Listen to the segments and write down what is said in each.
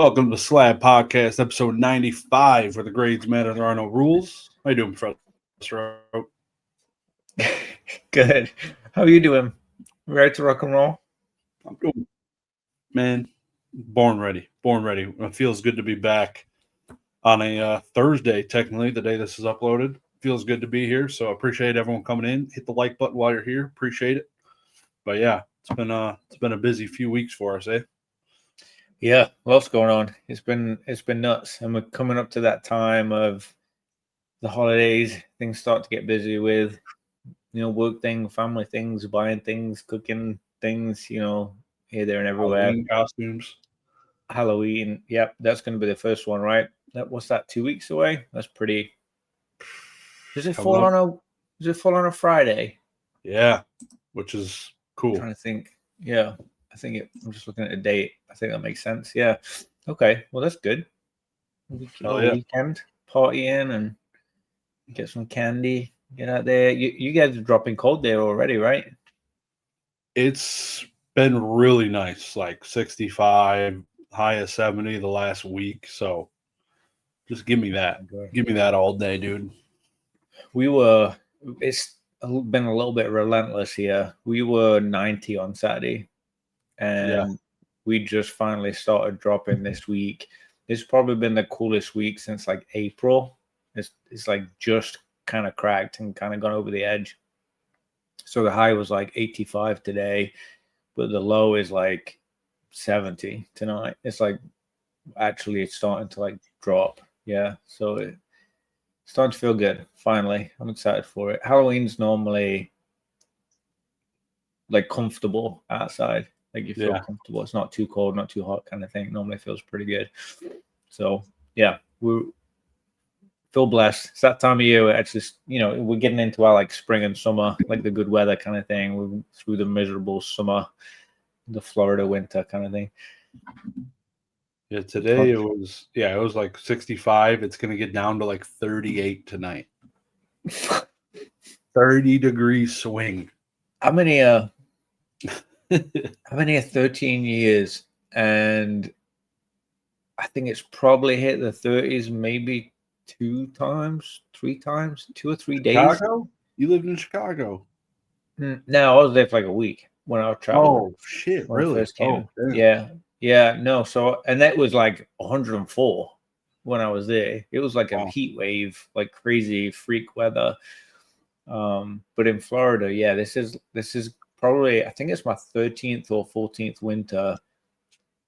Welcome to Slab Podcast, episode 95, where the grades matter, there are no rules. How you doing, Professor? Good. How are you doing? Ready to rock and roll? I'm doing, man, born ready. It feels good to be back on a Thursday, technically, the day this is uploaded. Feels good to be here, so I appreciate everyone coming in. Hit the like button while you're here. Appreciate it. But yeah, it's been a busy few weeks for us, eh? Yeah, lots going on. It's been nuts, and we're coming up to that time of the holidays. Things start to get busy with, work things, family things, buying things, cooking things. Here, there, and everywhere. Halloween costumes. Halloween. Yep, that's going to be the first one, right? What's that? 2 weeks away. That's pretty. Does it fall on a Friday? Yeah, which is cool. I'm trying to think. Yeah. I'm just looking at the date. I think that makes sense. Yeah. Okay. Well, that's good. Weekend party in and get some candy. Get out there. You guys are dropping cold there already, right? It's been really nice, like 65, high of 70 the last week. So just give me that. Give me that all day, dude. It's been a little bit relentless here. We were 90 on Saturday. And we just finally started dropping this week. It's probably been the coolest week since like April. It's like just kind of cracked and kind of gone over the edge. So the high was like 85 today, but the low is like 70 tonight. It's like actually it's starting to like drop. Yeah. So it's starting to feel good. Finally, I'm excited for it. Halloween's normally like comfortable outside. Like you feel comfortable. It's not too cold, not too hot kind of thing. Normally feels pretty good. So yeah, we feel blessed. It's that time of year where it's just, we're getting into our like spring and summer, like the good weather kind of thing. We're through the miserable summer, the Florida winter kind of thing. Yeah, today it was like 65. It's gonna get down to like 38 tonight. 30-degree swing. How many 13 years, and I think it's probably hit the 30s maybe 3 times, 2 or 3 days. Chicago? You lived in Chicago? No, I was there for like a week when I traveled. Oh shit! Really? First came. Yeah. No, so and that was like 104 when I was there. It was like a heat wave, like crazy freak weather. But in Florida, yeah, this is probably, I think it's my 13th or 14th winter.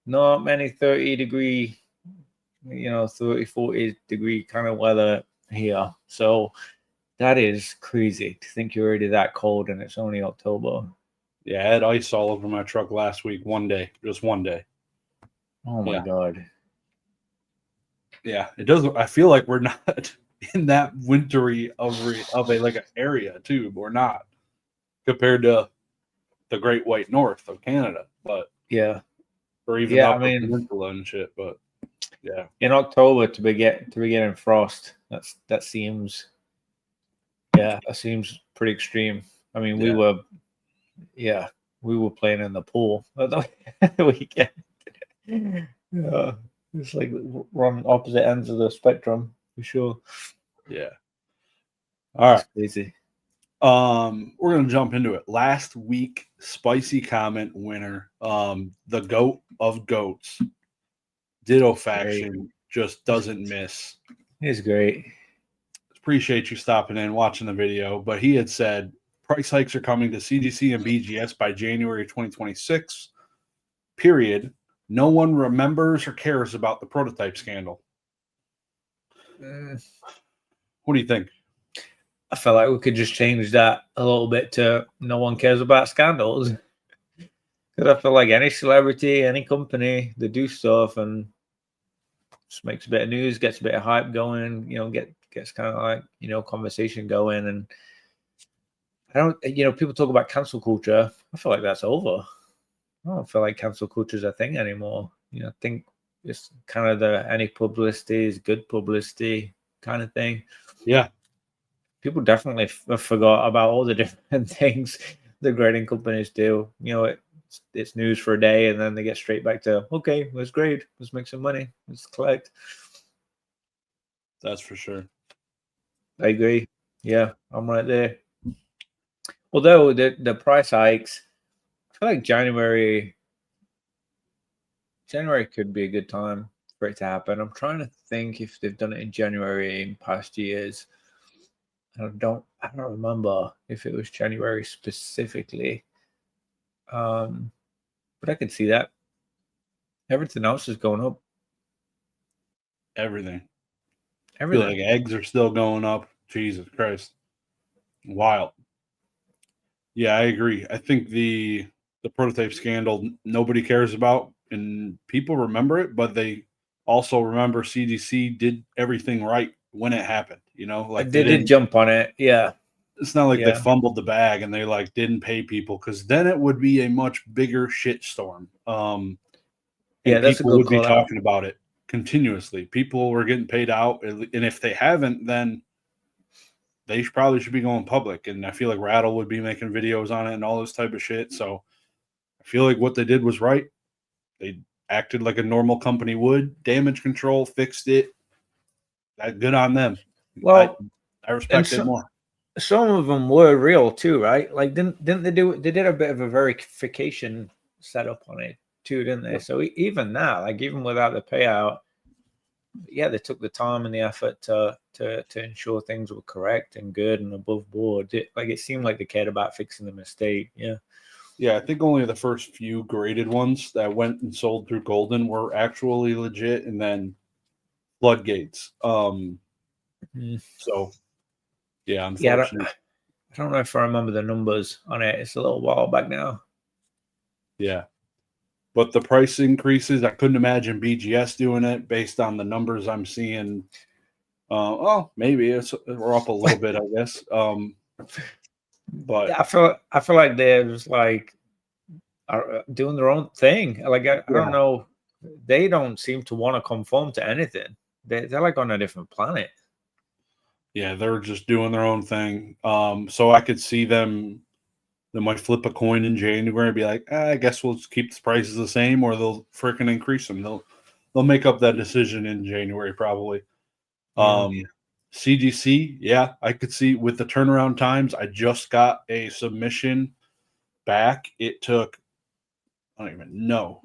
Not many 30-degree, 30, 40-degree kind of weather here. So that is crazy to think you're already that cold and it's only October. Yeah, I had ice all over my truck last week. Just one day. Oh my God. Yeah, it doesn't. I feel like we're not in that wintry of a like an area too. We're not compared to the Great White North of Canada, but or even up the peninsula and shit. But yeah, in October to be getting frost, that seems pretty extreme. I mean, we were playing in the pool the weekend. Yeah, it's like we're on opposite ends of the spectrum for sure. Yeah. All right. Crazy. We're gonna jump into it. Last week, spicy comment winner, the GOAT of goats, Ditto Faction, just doesn't miss. He's great. Appreciate you stopping in, watching the video. But he had said price hikes are coming to CGC and BGS by January 2026. Period. No one remembers or cares about the prototype scandal. What do you think? I feel like we could just change that a little bit to no one cares about scandals. Because I feel like any celebrity, any company, they do stuff and just makes a bit of news, gets a bit of hype going, gets kind of like, conversation going. And I don't, people talk about cancel culture. I feel like that's over. I don't feel like cancel culture is a thing anymore. I think it's kind of any publicity is good publicity kind of thing. Yeah. People definitely forgot about all the different things the grading companies do. it's news for a day, and then they get straight back to, okay, let's grade, let's make some money, let's collect. That's for sure. I agree. Yeah, I'm right there. Although the price hikes, I feel like January could be a good time for it to happen. I'm trying to think if they've done it in January in past years. I don't remember if it was January specifically. But I could see that. Everything else is going up. Everything. I feel like eggs are still going up. Jesus Christ. Wild. Yeah, I agree. I think the prototype scandal nobody cares about, and people remember it, but they also remember CDC did everything right when it happened. Like they did jump on it. Yeah. It's not like they fumbled the bag and they like didn't pay people, because then it would be a much bigger shitstorm. And that's people would be talking about it continuously. People were getting paid out, and if they haven't, then they probably should be going public. And I feel like Rattle would be making videos on it and all this type of shit. So I feel like what they did was right. They acted like a normal company would. Damage control, fixed it. Good on them. Well, I respect it more. Some of them were real too, right? Like didn't they do? They did a bit of a verification setup on it too, didn't they? So even that, like even without the payout, yeah, they took the time and the effort to ensure things were correct and good and above board. It seemed like they cared about fixing the mistake. Yeah. Yeah, I think only the first few graded ones that went and sold through Golden were actually legit, and then floodgates. So yeah, unfortunately. I don't know if I remember the numbers on it. It's a little while back now. Yeah. But the price increases, I couldn't imagine BGS doing it based on the numbers I'm seeing. Maybe we're up a little bit, I guess. But I feel like they're just like are doing their own thing. Like I don't know, they don't seem to want to conform to anything. They're like on a different planet. Yeah, they're just doing their own thing. So I could see them. They might flip a coin in January and be like, I guess we'll just keep the prices the same, or they'll freaking increase them. They'll make up that decision in January probably. CGC, yeah, I could see with the turnaround times. I just got a submission back. It took, I don't even know.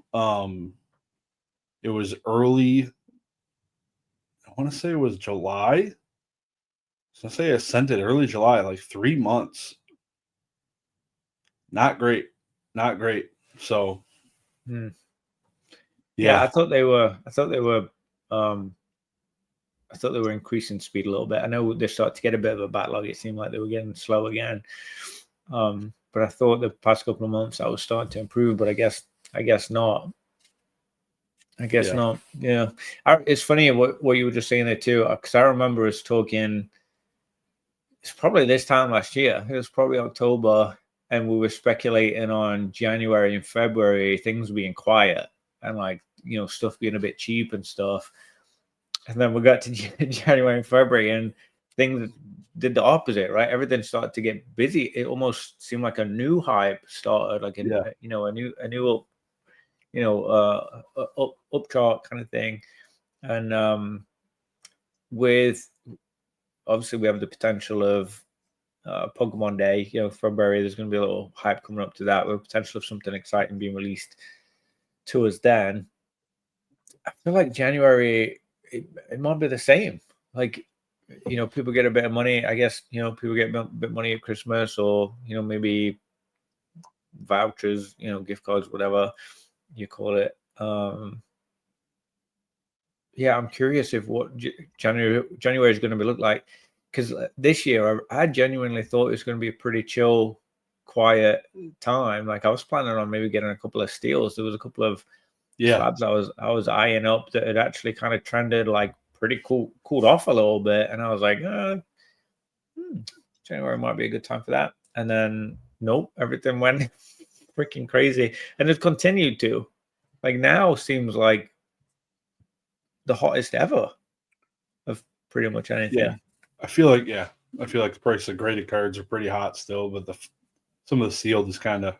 It was early. I want to say it was July. So I say I sent it early July, like 3 months. Not great. So yeah, I thought they were increasing speed a little bit. I know they started to get a bit of a backlog. It seemed like they were getting slow again. But I thought the past couple of months I was starting to improve, but I guess not. Not. Yeah. It's funny what you were just saying there too, because I remember us talking. It's probably this time last year. It was probably October, and we were speculating on January and February things being quiet and like stuff being a bit cheap and stuff. And then we got to January and February, and things did the opposite, right? Everything started to get busy. It almost seemed like a new hype started, like a new upchart kind of thing. And with obviously we have the potential of Pokemon Day, February. There's going to be a little hype coming up to that, with potential of something exciting being released to us then. I feel like January, it might be the same. Like, people get a bit of money. I guess, people get a bit of money at Christmas, or, maybe vouchers, gift cards, whatever you call it. Yeah, I'm curious if what January is going to be look like, because this year I genuinely thought it was going to be a pretty chill, quiet time. Like I was planning on maybe getting a couple of steals. There was a couple of slabs I was eyeing up that had actually kind of trended like pretty cooled off a little bit, and I was like, January might be a good time for that. And then nope, everything went freaking crazy, and it continued to. Like now seems like the hottest ever of pretty much anything. Yeah, I feel like the price of graded cards are pretty hot still, but some of the sealed is kind of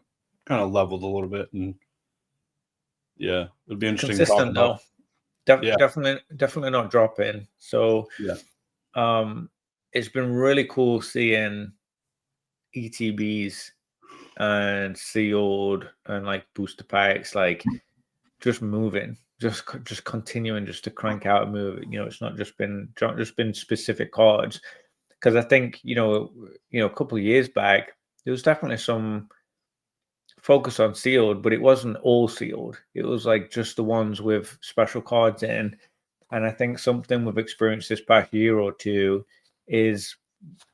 kind of leveled a little bit, and yeah, it'd be interesting to talk Consistent about. though. Yeah. Definitely not dropping. So Yeah. it's been really cool seeing ETBs and sealed and like booster packs like just moving, just continuing just to crank out and move. You know, it's not just been specific cards, because I think a couple of years back there was definitely some focus on sealed, but it wasn't all sealed. It was like just the ones with special cards in. And I think something we've experienced this past year or two is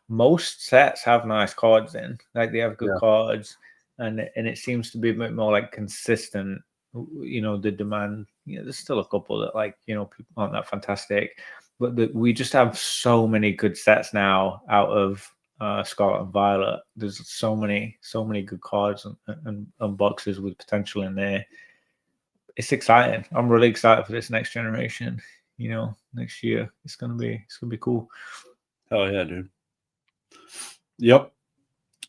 most sets have nice cards in, like they have good cards, and it seems to be a bit more like consistent. The demand. There's still a couple that people aren't that fantastic, but we just have so many good sets now out of Scarlet and Violet. There's so many good cards and boxes with potential in there. It's exciting. I'm really excited for this next generation. Next year it's gonna be cool. Hell yeah, dude. Yep.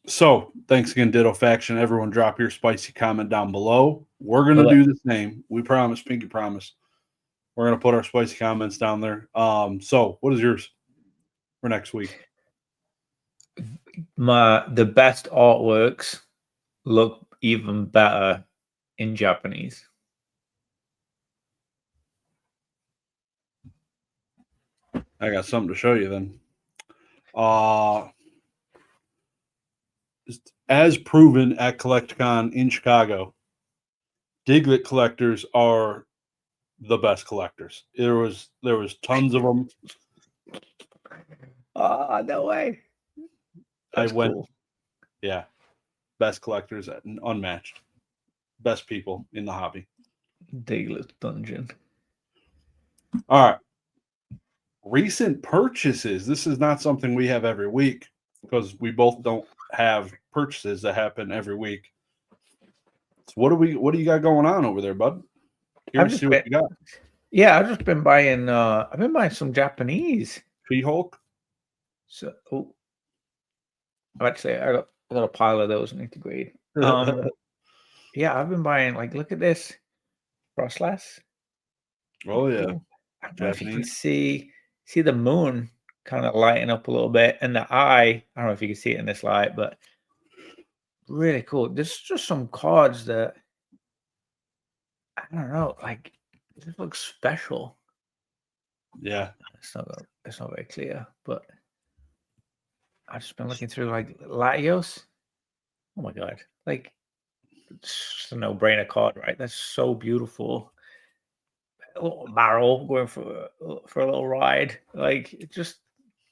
So thanks again, Ditto Faction. Everyone, drop your spicy comment down below. We're gonna do the same. We promise. Pinky promise. We're gonna put our spicy comments down there. So what is yours for next week? The best artworks look even better in Japanese. I got something to show you then. As proven at CollectCon in Chicago, Diglett collectors are the best collectors. There was tons of them. No way. That's cool. Yeah. Best collectors, unmatched. Best people in the hobby. Diglett Dungeon. All right. Recent purchases. This is not something we have every week because we both don't have purchases that happen every week. So what do you got going on over there, bud? Curious to see what you got. Yeah, I've just been buying some Japanese. She-Hulk? So actually I got a pile of those I need to grade. Yeah, I've been buying, look at this. Frostlass. Oh yeah. Cool. I don't know if you can see the moon kind of lighting up a little bit, and the eye. I don't know if you can see it in this light, but really cool. There's just some cards that I don't know, it just looks special. Yeah. It's not very clear, but I've just been looking through Latios. Oh my god. It's just a no-brainer card, right? That's so beautiful. A little barrel going for a little ride. It just,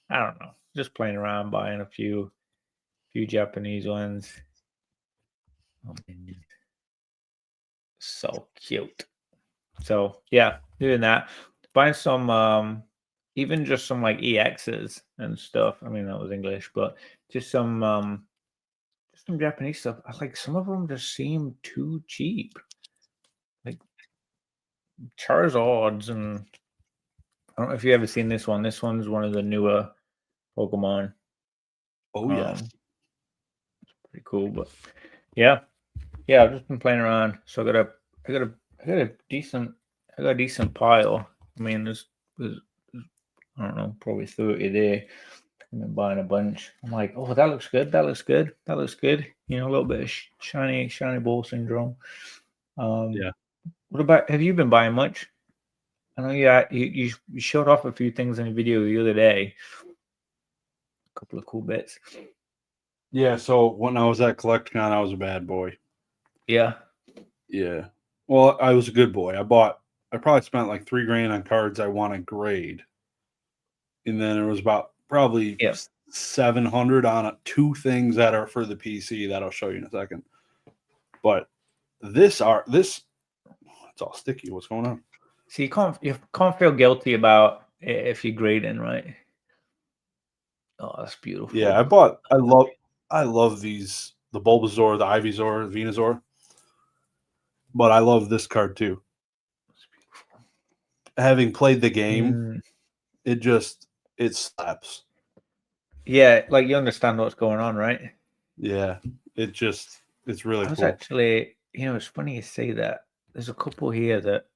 I don't know. Just playing around, buying a few Japanese ones. Oh, so cute. So yeah, doing that. Buying some even just some EXs and stuff. I mean, that was English, but just some Japanese stuff. Some of them just seem too cheap. Charizards, and I don't know if you've ever seen this one. This one's one of the newer Pokemon. Oh yeah. Pretty cool, but yeah, I've just been playing around. So I got a decent pile. I mean, there's I don't know, probably 30 there. I've been buying a bunch. I'm like, oh, that looks good. That looks good. That looks good. A little bit of shiny ball syndrome. Yeah. What about? Have you been buying much? I know you showed off a few things in a video the other day. A couple of cool bits. Yeah, so when I was at CollectCon, I was a bad boy. Yeah. Yeah. Well, I was a good boy. I probably spent like $3,000 on cards I want to grade. And then it was about probably 700 on two things that are for the PC that I'll show you in a second. But it's all sticky. What's going on? So you can't feel guilty about if you're grading, right? Oh, that's beautiful. Yeah, I love these, the Bulbasaur, the Ivysaur, the Venusaur. But I love this card too. Having played the game, it slaps. Yeah, you understand what's going on, right? Yeah, it just It's really I was cool. actually, it's funny you say that. There's a couple here that,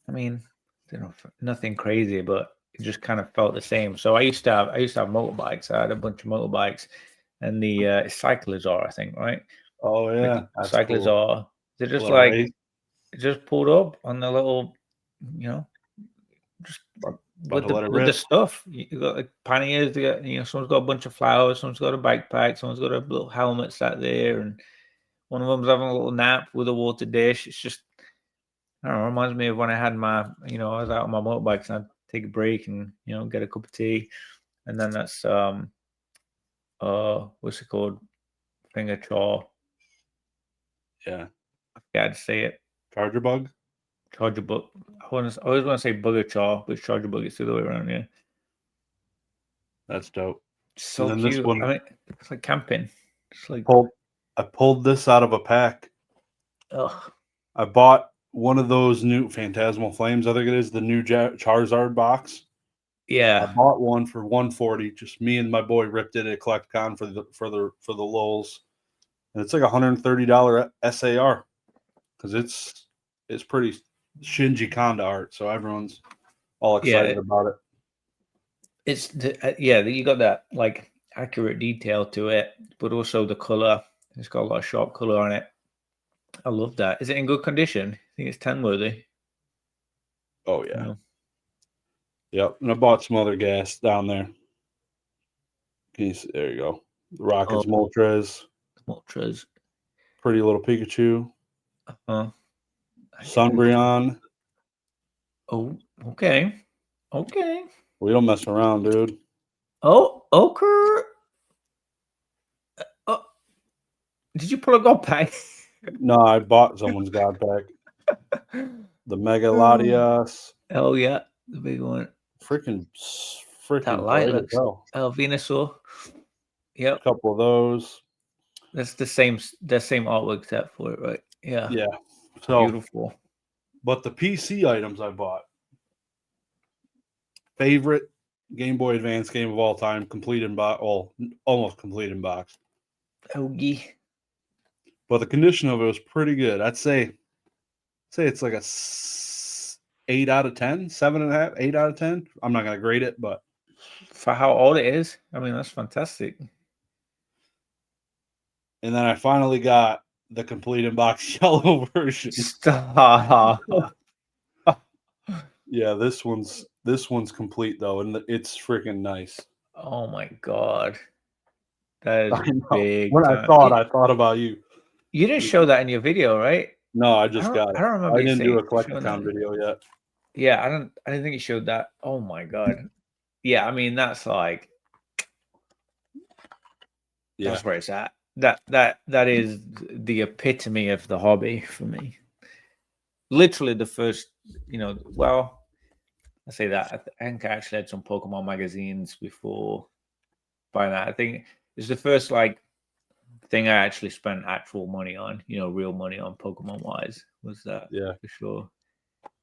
I mean, nothing crazy, but it just kind of felt the same. So I used to have motorbikes. I had a bunch of motorbikes, and the cyclists are, I think, right? Oh Like yeah, that's cyclists cool. are. They're just Little like race. just pulled up on the little, just About to let it with the rip. stuff. You got like panniers. They got, someone's got a bunch of flowers. Someone's got a backpack. Someone's got a little helmet sat there, and one of them's having a little nap with a water dish. It's just, I don't know, reminds me of when I had my, I was out on my motorbikes and I'd take a break and, get a cup of tea. And then that's, what's it called? Finger chaw. Yeah. I forgot how to say it. Charger bug? Charger bug. I always want to say bugger chaw, but it's charger bug. It's the other way around, yeah. That's dope. So and then cute. this one, I mean, it's like camping. It's like, I pulled this out of a pack. ugh. I bought one of those new Phantasmal Flames. I think it is the new Charizard box. I Yeah. bought one for $140. Just me and my boy ripped it at CollectCon for the lulz, and it's like $130 SAR because it's pretty Shinji Kanda art. So everyone's all excited about it. It's you got that like accurate detail to it, but also the color. It's got a lot of sharp color on it. I love that. Is it in good condition? I think it's 10 worthy. Oh yeah. Yep. And I bought some other gas down there. There you go. The Rockets Moltres. Moltres. Pretty little Pikachu. Uh-huh. Sunbreon. Oh, okay. Okay. We don't mess around, dude. Oh, okay. Oh, did you pull a god pack? No, I bought someone's god pack. The Mega Latias. Oh yeah, the big one. Freaking That light bright as looks. hell. Oh, Venusaur. Yep. A couple of those. That's the same artwork set for it, right? Yeah. Yeah. So beautiful. But the PC items I bought. Favorite Game Boy Advance game of all time, complete in box, well, almost complete in box. Ogie. But the condition of it was pretty good. I'd say it's like a 8 out of 10, 7.5, 8 out of 10. I'm not gonna grade it, but for how old it is, I mean, that's fantastic. And then I finally got the complete in box yellow version. Stop. Yeah, this one's complete though, and it's freaking nice. Oh my god, that is big. When I saw it, I thought about you. You didn't show that in your video, right? No, I just got it. I don't remember. I didn't do a CollectCon video yet. Yeah, I didn't think you showed that. Oh my god. Yeah, I mean that's like, that's where it's at. That is the epitome of the hobby for me. Literally the first, well, I say that. I think I actually had some Pokemon magazines before buying that. I think it's the first like thing I actually spent actual money on, real money on Pokemon wise, was that. Yeah, for sure.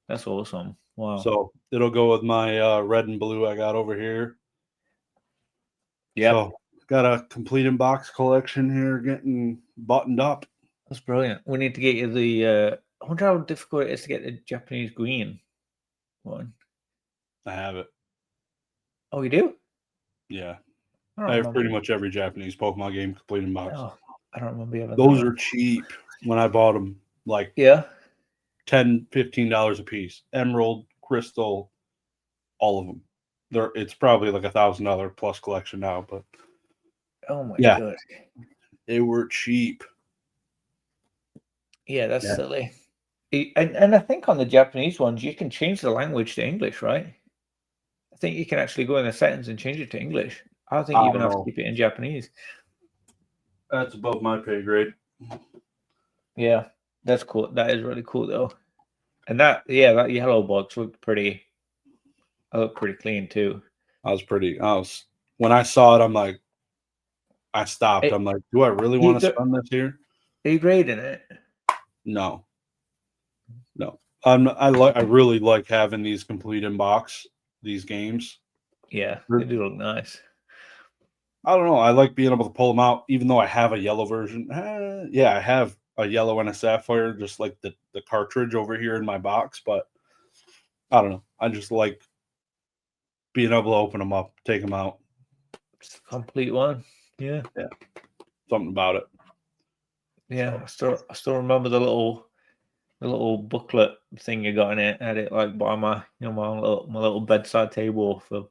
That's awesome. Wow. So it'll go with my red and blue I got over here. Yeah. So got a complete in box collection here getting buttoned up. That's brilliant. We need to get you the I wonder how difficult it is to get the Japanese green one. I have it. Oh, you do? Yeah. I have pretty much every Japanese Pokemon game complete in box. Oh, I don't remember having those are cheap when I bought them. Like $10, $15 a piece. Emerald, Crystal, all of them. It's probably like $1,000 plus collection now, but oh my god, they were cheap. Yeah, that's silly. And I think on the Japanese ones, you can change the language to English, right? I think you can actually go in the settings and change it to English. I don't think you even have to keep it in Japanese. That's above my pay grade. Yeah, that's cool. That is really cool, though. And that yellow box looked pretty clean too. When I saw it, I'm like, I stopped. I'm like, do I really want to spend this here? Are you grading it? No. I really like having these complete in box, these games. Yeah, they do look nice. I don't know. I like being able to pull them out, even though I have a yellow version. Yeah, I have a yellow and a sapphire, just like the cartridge over here in my box. But I don't know. I just like being able to open them up, take them out. It's a complete one. Yeah. Something about it. Yeah. I still remember the little booklet thing you got in it. I had it like by my my little bedside table for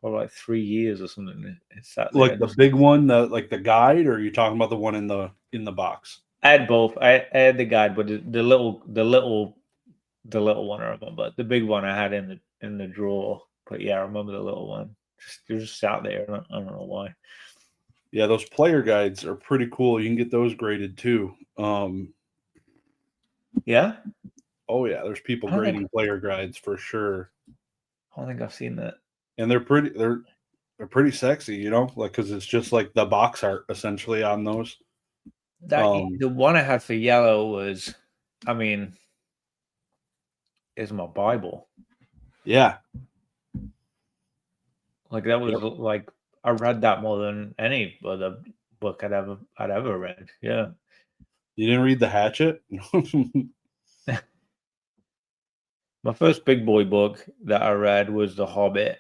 probably like 3 years or something. It sat there. Like the big one, like the guide, or are you talking about the one in the box? I had both. I had the guide, but the little one I remember. The big one I had in the drawer. But yeah, I remember the little one. It just sat there. I don't know why. Yeah, those player guides are pretty cool. You can get those graded too. Yeah. Oh yeah, there's people grading player guides for sure. I don't think I've seen that. And they're pretty sexy, you know, like because it's just like the box art essentially on those. The one I had for yellow was, I mean, is my Bible. Yeah. Like that was like I read that more than any other book I'd ever read. Yeah. You didn't read The Hatchet? My first big boy book that I read was The Hobbit,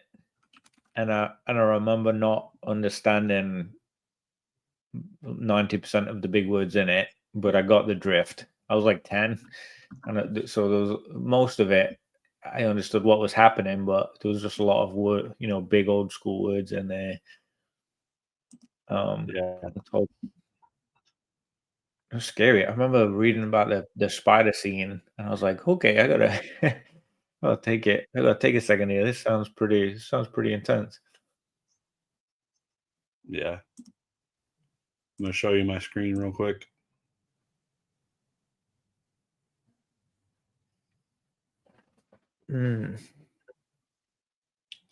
and I remember not understanding 90% of the big words in it, but I got the drift. I was like 10, and so there was most of it. I understood what was happening, but there was just a lot of word, big old school words in there. Yeah. It was scary. I remember reading about the spider scene, and I was like, okay, I'll take it. I gotta take a second here. This sounds pretty intense. Yeah. I'm gonna show you my screen real quick.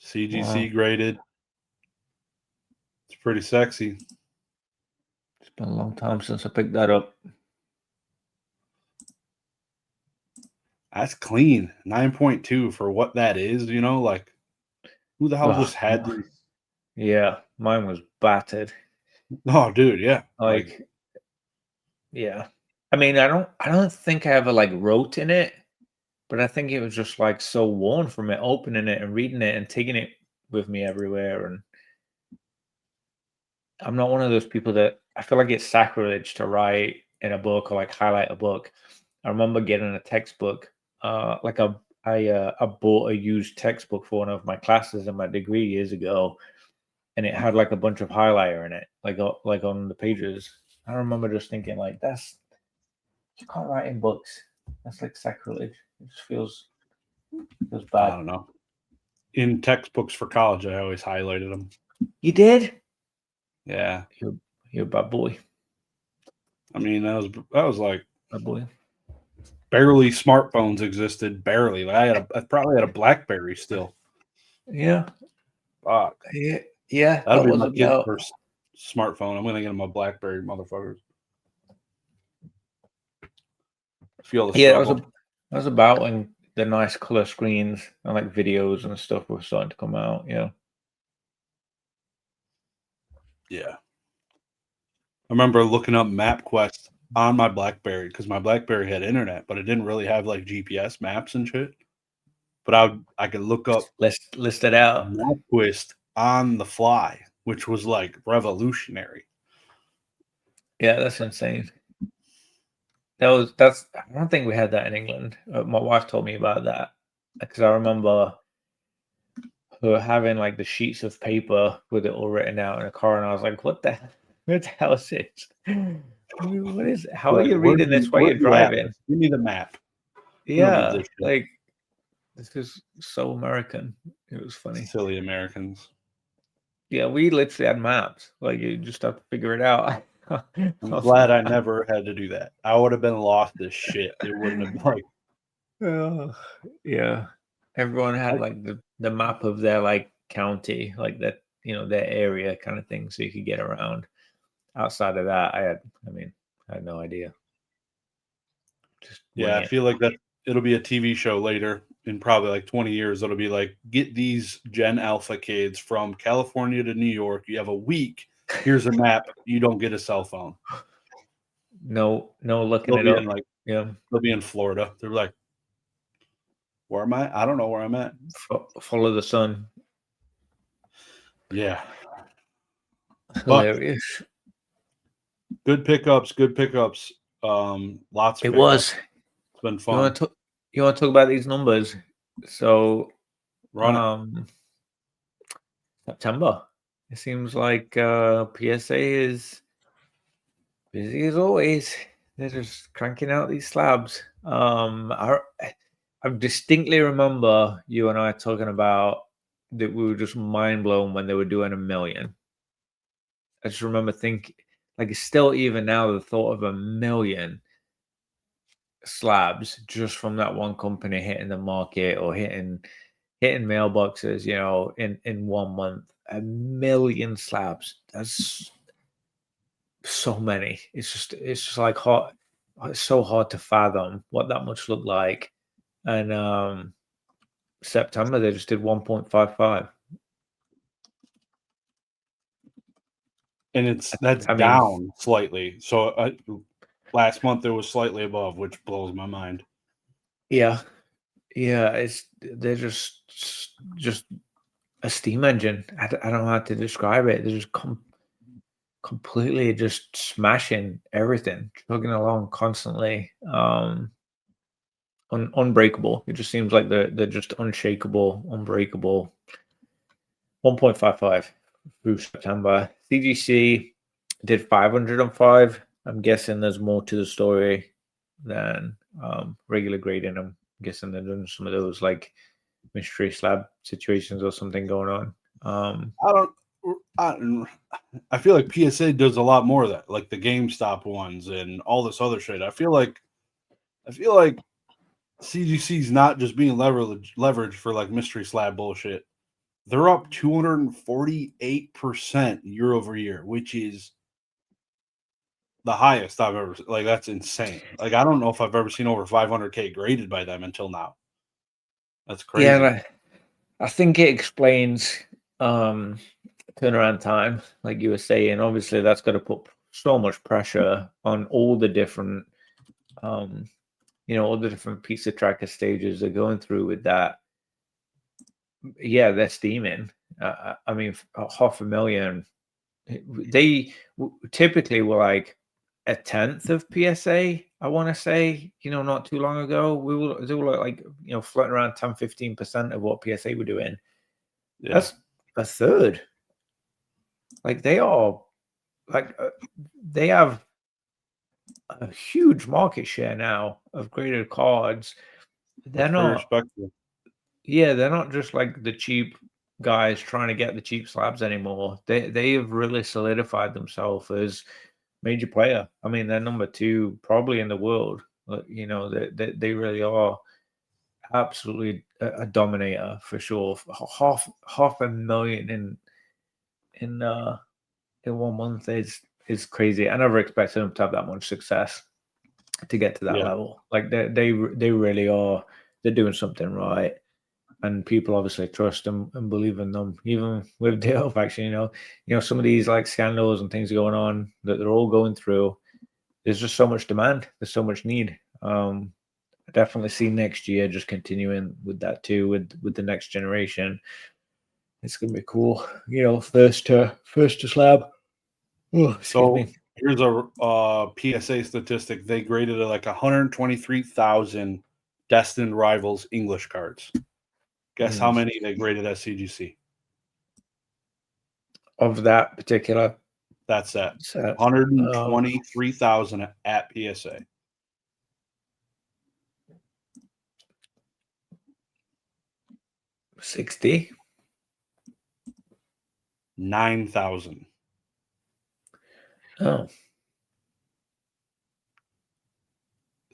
CGC graded. It's pretty sexy. It's been a long time since I picked that up. That's clean. 9.2 for what that is, you know, like who the hell just had these? Yeah, mine was battered. Oh, dude, yeah. Yeah. I mean, I don't think I ever like wrote in it, but I think it was just like so worn from it, opening it and reading it and taking it with me everywhere. And I'm not one of those people that I feel like it's sacrilege to write in a book or like highlight a book. I remember getting a textbook, I bought a used textbook for one of my classes in my degree years ago, and it had like a bunch of highlighter in it, like on the pages. I remember just thinking like, you can't write in books. That's like sacrilege. It just feels bad. I don't know. In textbooks for college, I always highlighted them. You did? Yeah. You're a bad boy. I mean, that was like Bad boy. Barely smartphones existed. Barely. I probably had a BlackBerry still. Yeah. Fuck. Yeah. That'll be my kid's first smartphone. I'm gonna get him a BlackBerry, motherfuckers. Feel the struggle. That was about when the nice color screens and like videos and stuff were starting to come out. Yeah. Yeah. I remember looking up MapQuest on my BlackBerry because my BlackBerry had internet, but it didn't really have like GPS maps and shit. But I could look up list it out MapQuest on the fly, which was like revolutionary. Yeah, that's insane. That's I don't think we had that in England. My wife told me about that because I remember her having like the sheets of paper with it all written out in a car, and I was like, "What the hell is this? What is? How are you reading this while you're driving? Give me the map." Yeah, like this is so American. It was funny. Silly Americans. Yeah, we literally had maps. Like you just have to figure it out. I'm glad I never had to do that. I would have been lost as shit. It wouldn't have been like. Yeah. Everyone had like the map of their like county, like that, their area kind of thing, so you could get around. Outside of that, I had no idea. I feel like it'll be a TV show later in probably like 20 years. It'll be like, get these Gen Alpha kids from California to New York. You have a week. Here's a map. You don't get a cell phone. No looking They'll it be up. in like, Yeah. they'll be in Florida. They're like, where am I? I don't know where I'm at. Follow the sun. Yeah. But Hilarious. good pickups. Good pickups. Lots of It pickups. was. It's been You fun. want to talk about these numbers? So, Run it. September. It seems like PSA is busy as always. They're just cranking out these slabs. I distinctly remember you and I talking about that we were just mind blown when they were doing 1 million. I just remember thinking, like, it's still even now the thought of 1 million slabs just from that one company hitting the market or hitting mailboxes, in 1 month. 1 million slabs. That's so many. It's just like hot. It's so hard to fathom what that much looked like. And September they just did 1.55. And that's down slightly. So last month it was slightly above, which blows my mind. Yeah. They're just a steam engine. I don't know how to describe it. They're just completely just smashing everything, chugging along constantly. Unbreakable. It just seems like they're just unshakable, unbreakable. 1.55 through September. CGC did 505. I'm guessing there's more to the story than regular grading. I'm guessing they're doing some of those like mystery slab situations or something going on. I feel like PSA does a lot more of that, like the GameStop ones and all this other shit. I feel like CGC's not just being leveraged for like mystery slab bullshit. They're up 248% year over year, which is the highest I've ever. Like, that's insane. Like, I don't know if I've ever seen over 500K graded by them until now. That's crazy. Yeah, I think it explains turnaround time, like you were saying. Obviously, that's got to put so much pressure on all the different, all the different pizza tracker stages they're going through with that. Yeah, they're steaming. I mean, 500,000. They typically were like a tenth of PSA. I want to say, not too long ago, they were like floating around 10-15% of what PSA were doing. Yeah. That's a third. Like they are, they have a huge market share now of graded cards. They're not. Yeah, they're not just like the cheap guys trying to get the cheap slabs anymore. They have really solidified themselves as major player. I mean, they're number 2 probably in the world. They really are absolutely a dominator for sure. Half 500,000 in 1 month is crazy. I never expected them to have that much success to get to that level. Like they really are. They're doing something right. And people obviously trust them and believe in them, even with the health action. Some of these like scandals and things going on that they're all going through. There's just so much demand. There's so much need. I definitely see next year just continuing with that too, with the next generation. It's gonna be cool. First to slab. Oh, excuse me. Here's a PSA statistic. They graded like 123,000 destined rivals English cards. Guess how many they graded at CGC? Of that particular. That's that. 123,000 at PSA. 60. 9,000. Oh.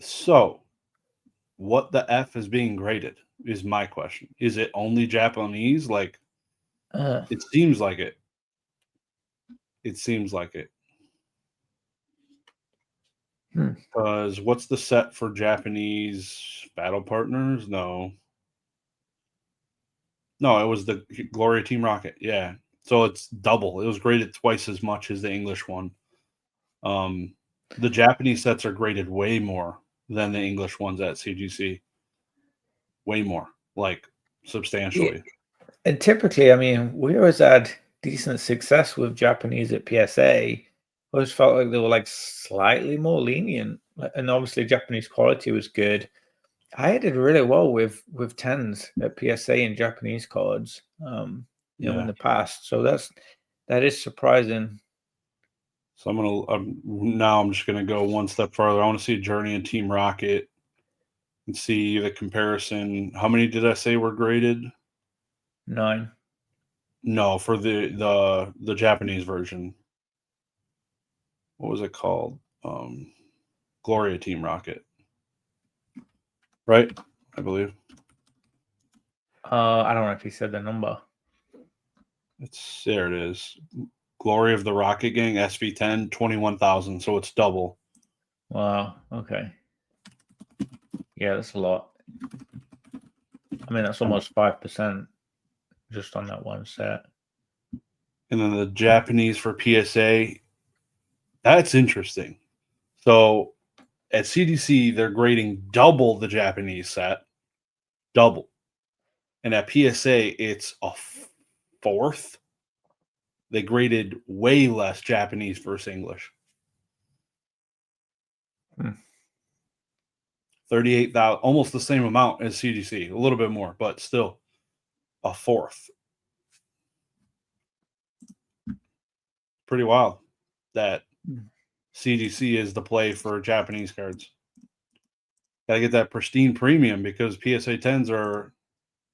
So, what the F is being graded is my question. Is it only Japanese? Like, it seems like it. It seems like it. Because what's the set for Japanese battle partners? No, it was the Gloria Team Rocket. Yeah, so it's double. It was graded twice as much as the English one. The Japanese sets are graded way more than the English ones at CGC. Way more, like substantially. And typically, I mean, we always had decent success with Japanese at PSA. Always felt like they were like slightly more lenient, and obviously Japanese quality was good. I did really well with tens at PSA and Japanese cards, in the past. So that is surprising. So I'm just gonna go one step further. I want to see Journey and Team Rocket and see the comparison. How many did I say were graded? 9. No, for the Japanese version. What was it called? Gloria Team Rocket. Right? I believe. I don't know if he said the number. There it is. Glory of the Rocket Gang, SV10, 21,000. So it's double. Wow. Okay. Yeah, that's a lot. I mean, that's almost 5% just on that one set. And then the Japanese for PSA, that's interesting. So at CDC, they're grading double the Japanese set, double. And at PSA, it's a fourth. They graded way less Japanese versus English. 38,000, almost the same amount as CDC, a little bit more, but still a fourth. Pretty wild that CDC is the play for Japanese cards. Got to get that pristine premium because PSA 10s are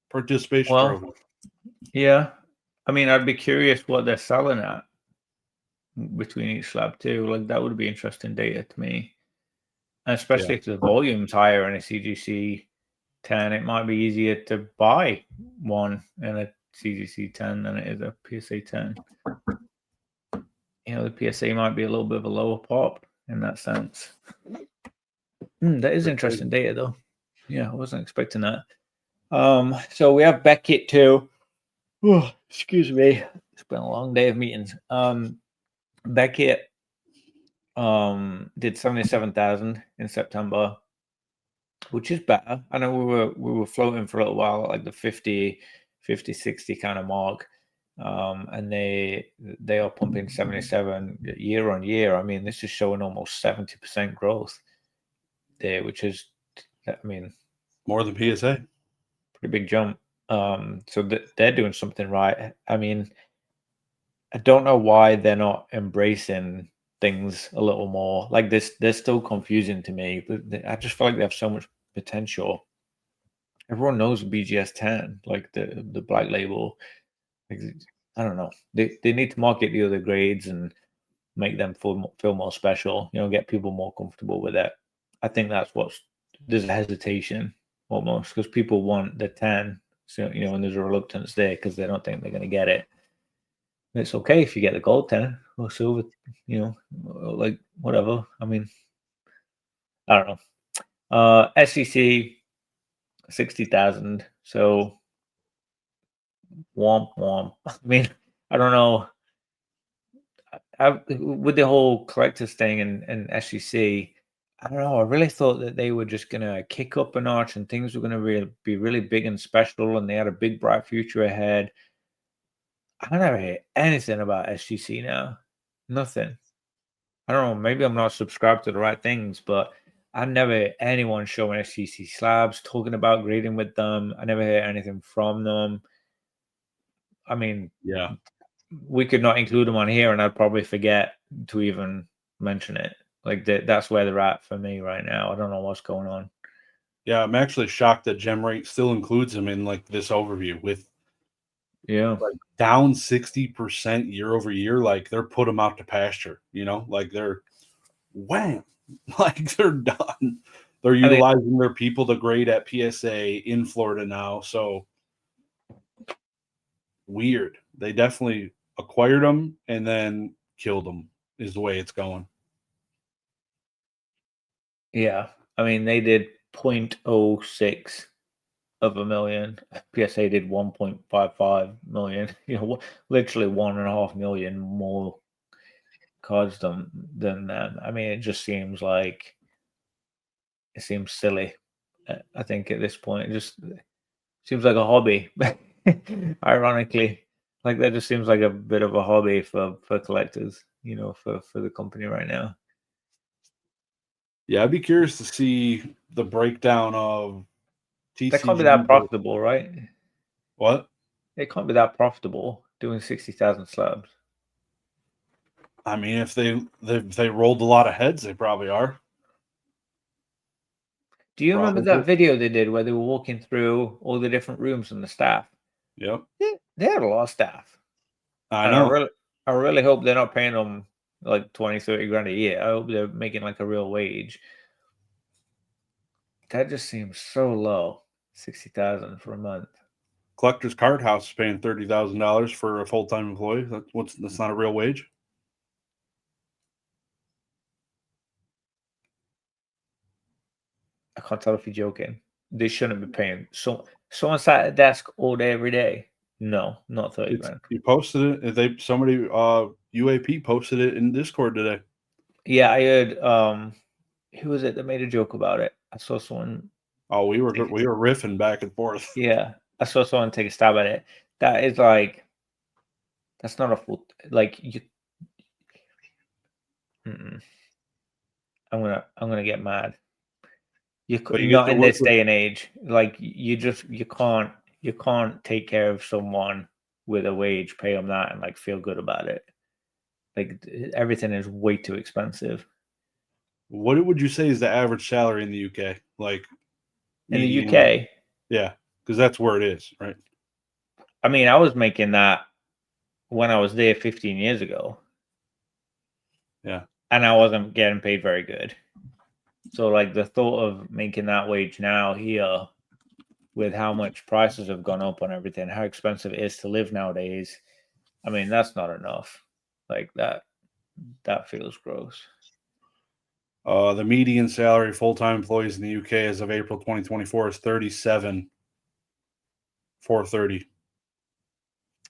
participation trophy. Yeah. I mean, I'd be curious what they're selling at between each slab too. Like that would be interesting data to me. And especially if the volume's higher in a CGC 10, it might be easier to buy one in a CGC 10 than it is a PSA 10. The PSA might be a little bit of a lower pop in that sense. That is interesting data though. Yeah, I wasn't expecting that. So we have Beckett too. Oh, excuse me. It's been a long day of meetings. Beckett did 77,000 in September, which is better. I know we were floating for a little while at like the 50, 60 kind of mark. And they are pumping 77 year on year. I mean, this is showing almost 70% growth there, which is, I mean, more than PSA. Pretty big jump. So they're doing something right. I mean, I don't know why they're not embracing things a little more. Like this, they're still confusing to me. I just feel like they have so much potential. Everyone knows BGS 10, like the black label. Like, I don't know. They need to market the other grades and make them feel more special. Get people more comfortable with it. I think that's there's a hesitation almost because people want the 10. So and there's a reluctance there because they don't think they're going to get it. It's okay if you get the gold 10 or silver, like whatever. I mean, I don't know. SEC 60,000. So womp womp. I mean, I don't know. With the whole collectors thing and SEC, I don't know. I really thought that they were just gonna kick up a notch and things were gonna be really big and special, and they had a big bright future ahead. I never hear anything about SGC now. Nothing. I don't know. Maybe I'm not subscribed to the right things, but I never hear anyone showing SGC slabs, talking about grading with them. I never hear anything from them. I mean, Yeah, we could not include them on here, and I'd probably forget to even mention it. Like that's where they're at for me right now. I don't know what's going on. Yeah, I'm actually shocked that GemRate still includes them in like this overview with like down 60% year over year. Like they're put them out to pasture, like they're wham, like they're done. They're utilizing their people to grade at PSA in Florida now. So weird. They definitely acquired them and then killed them is the way it's going. Yeah. I mean, they did 0.06 of a million. PSA did 1.55 million. Literally 1.5 million more cards than them. I mean, it just seems like it seems silly. I think at this point, it just seems like a hobby. Ironically, like that just seems like a bit of a hobby for collectors. For the company right now. Yeah, I'd be curious to see the breakdown of That can't be that TCG. profitable, right? What? It can't be that profitable doing 60,000 slabs. I mean, if they rolled a lot of heads, they probably are. Do you remember that Probably. video they did where they were walking through all the different rooms and the staff? Yep. They had a lot of staff. I And know. I really hope they're not paying them like 20, 30 grand a year. I hope they're making like a real wage. That just seems so low. 60,000 for a month. Collector's Card House is paying $30,000 for a full-time employee. That's not a real wage. I can't tell if you're joking. They shouldn't be paying. Someone sat at a desk all day, every day. No, not 30 grand. You posted it. Somebody UAP posted it in Discord today. Yeah, I heard who was it that made a joke about it? I saw someone. Oh, we were riffing back and forth. Yeah, I saw someone take a stab at it. That is like, that's not a full, like you. I'm gonna get mad. But you get Not to in work this with. day and age. Like you can't take care of someone with a wage, pay them that, and like feel good about it. Like everything is way too expensive What would you say is the average salary in the UK? Like in the median? UK. Yeah, because that's where it is, right? I mean, I was making that when I was there 15 years ago. Yeah. And I wasn't getting paid very good. So like the thought of making that wage now here with how much prices have gone up on everything, how expensive it is to live nowadays, I mean, that's not enough. Like that feels gross. The median salary full-time employees in the UK as of April 2024 is 37,430.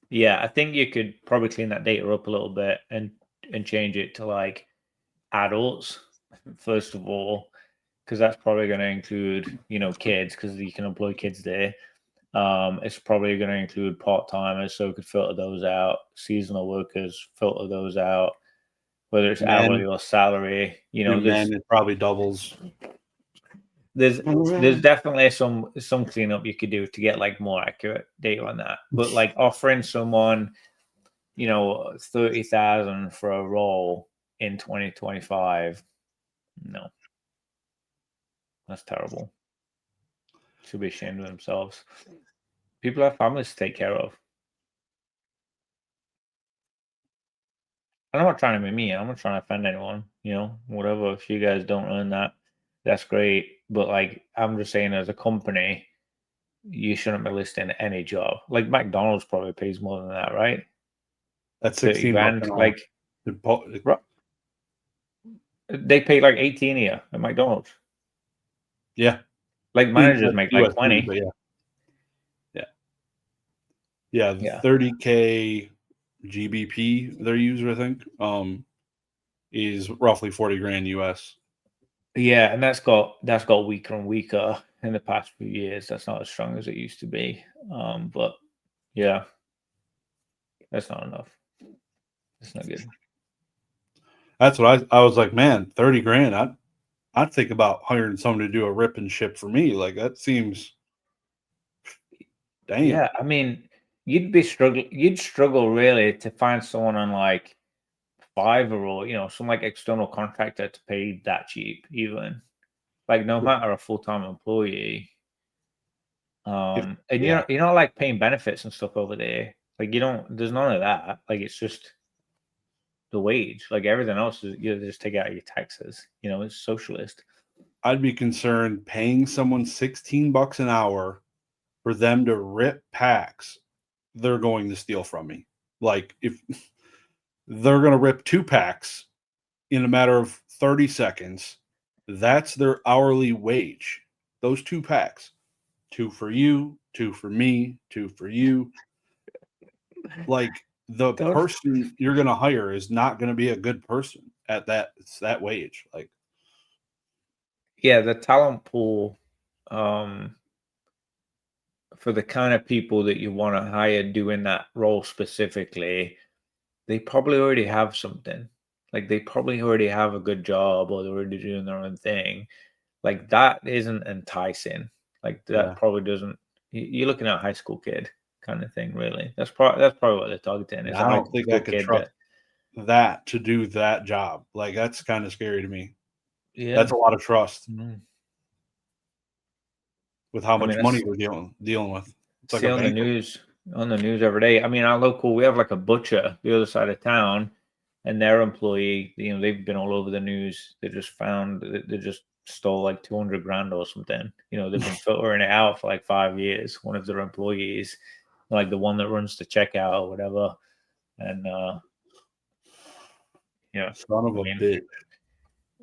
Yeah, I think you could probably clean that data up a little bit and change it to like adults first of all, because that's probably going to include kids because you can employ kids there. It's probably going to include part timers, so we could filter those out. Seasonal workers, filter those out. Whether it's hourly Men, or salary, men, it probably doubles. there's definitely some cleanup you could do to get like more accurate data on that. But like offering someone 30,000 for a role in 2025, no, that's terrible. Should be ashamed of themselves. People have families to take care of. I'm not trying to be mean. I'm not trying to offend anyone. Whatever. If you guys don't earn that, that's great. But like, I'm just saying, as a company, you shouldn't be listing any job. Like McDonald's probably pays more than that, right? That's 30 $16 grand. an hour. Like they pay like 18 here at McDonald's. Yeah. Like managers make like USD, 20. but yeah. The Yeah. 30K GBP their user, I think, is roughly 40 grand US. Yeah, and that's got weaker and weaker in the past few years. That's not as strong as it used to be. But yeah, that's not enough. It's not good. That's what I was like, man, 30 grand. I'd think about hiring someone to do a rip and ship for me. Like that seems damn. Yeah, I mean, you'd struggle really to find someone on like Fiverr or some like external contractor to pay that cheap, even like no matter a full-time employee. And Yeah. you're not like paying benefits and stuff over there. Like there's none of that. Like it's just the wage. Like everything else is you just take out of your taxes. It's socialist. I'd be concerned paying someone $16 an hour for them to rip packs they're going to steal from me. Like if they're going to rip 2 packs in a matter of 30 seconds That's their hourly wage. Those 2 packs, 2 for you, 2 for me, 2 for you. Like, the Don't person you're going to hire is not going to be a good person at that wage. Like, yeah, the talent pool um for the kind of people that you want to hire doing that role specifically, they probably already have something. Like they probably already have a good job or they're already doing their own thing. Like that isn't enticing. Like that yeah, probably doesn't. You're looking at a high school kid kind of thing, really. That's probably what they're targeting is yeah, a I high don't think I school could kid trust that. that to do that job. Like, that's kind of scary to me. That's Yeah. a lot of trust Mm. with how I mean, much money we're dealing with. It's like see a bank. on the news every day. I mean, our local, we have like a butcher the other side of town, and their employee, they've been all over the news. They just found they just stole like 200 grand or something. They've been filtering it out for like 5 years. One of their employees, like the one that runs the checkout or whatever, and yeah, Son of I a mean, bitch.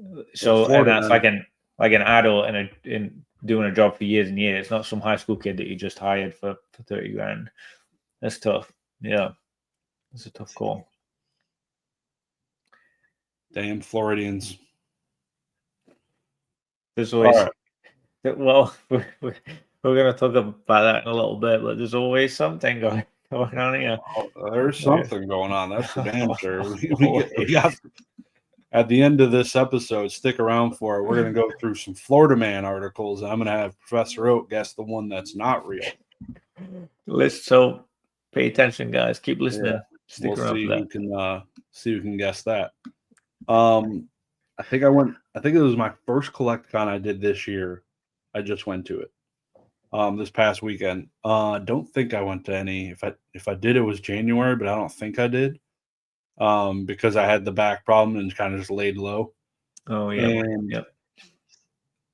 Yeah, so and Florida that's man. like an adult in doing a job for years and years, not some high school kid that you just hired for 30 grand. That's tough. Yeah. It's a tough call. Damn Floridians. There's All always, right. well, we're going to talk about that in a little bit, but there's always something going on here. There's something going on. That's for damn sure. We got Always. at the end of this episode. Stick around for it. We're gonna go through some Florida man articles. And I'm gonna have Professor Oak guess the one that's not real. So pay attention, guys. Keep Yeah, listening. we'll Stick around for see that. who can guess that. I think I went. I think it was my first CollectCon I did this year. I just went to it. This past weekend. Don't think I went to any. If I did, it was January, but I don't think I did. Because I had the back problem and kind of just laid low. Oh, yeah. And Yep.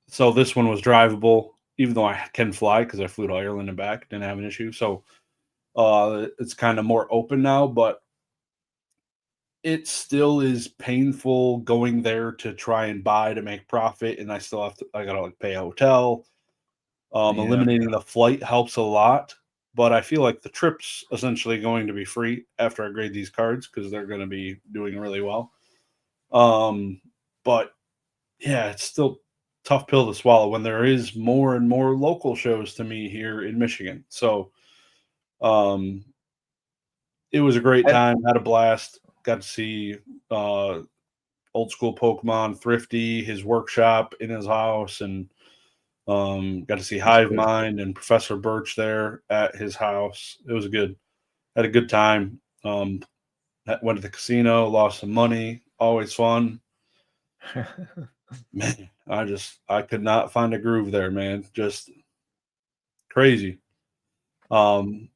so this one was drivable, even though I can fly because I flew to Ireland and back, didn't have an issue. So it's kind of more open now, but it still is painful going there to try and buy to make profit, and I gotta like pay a hotel. Yeah. Eliminating the flight helps a lot, but I feel like the trip's essentially going to be free after I grade these cards because they're going to be doing really well. But yeah, it's still tough pill to swallow when there is more and more local shows to me here in Michigan. So um, it was a great And time. Had a blast. Got to see uh, old school Pokemon, Thrifty, his workshop in his house, and got to see that's Hive cool. Mind and Professor Birch there at his house. It was good. Had a good time. Went to the casino, lost some money. Always fun. Man, I could not find a groove there, man. Just crazy. Um,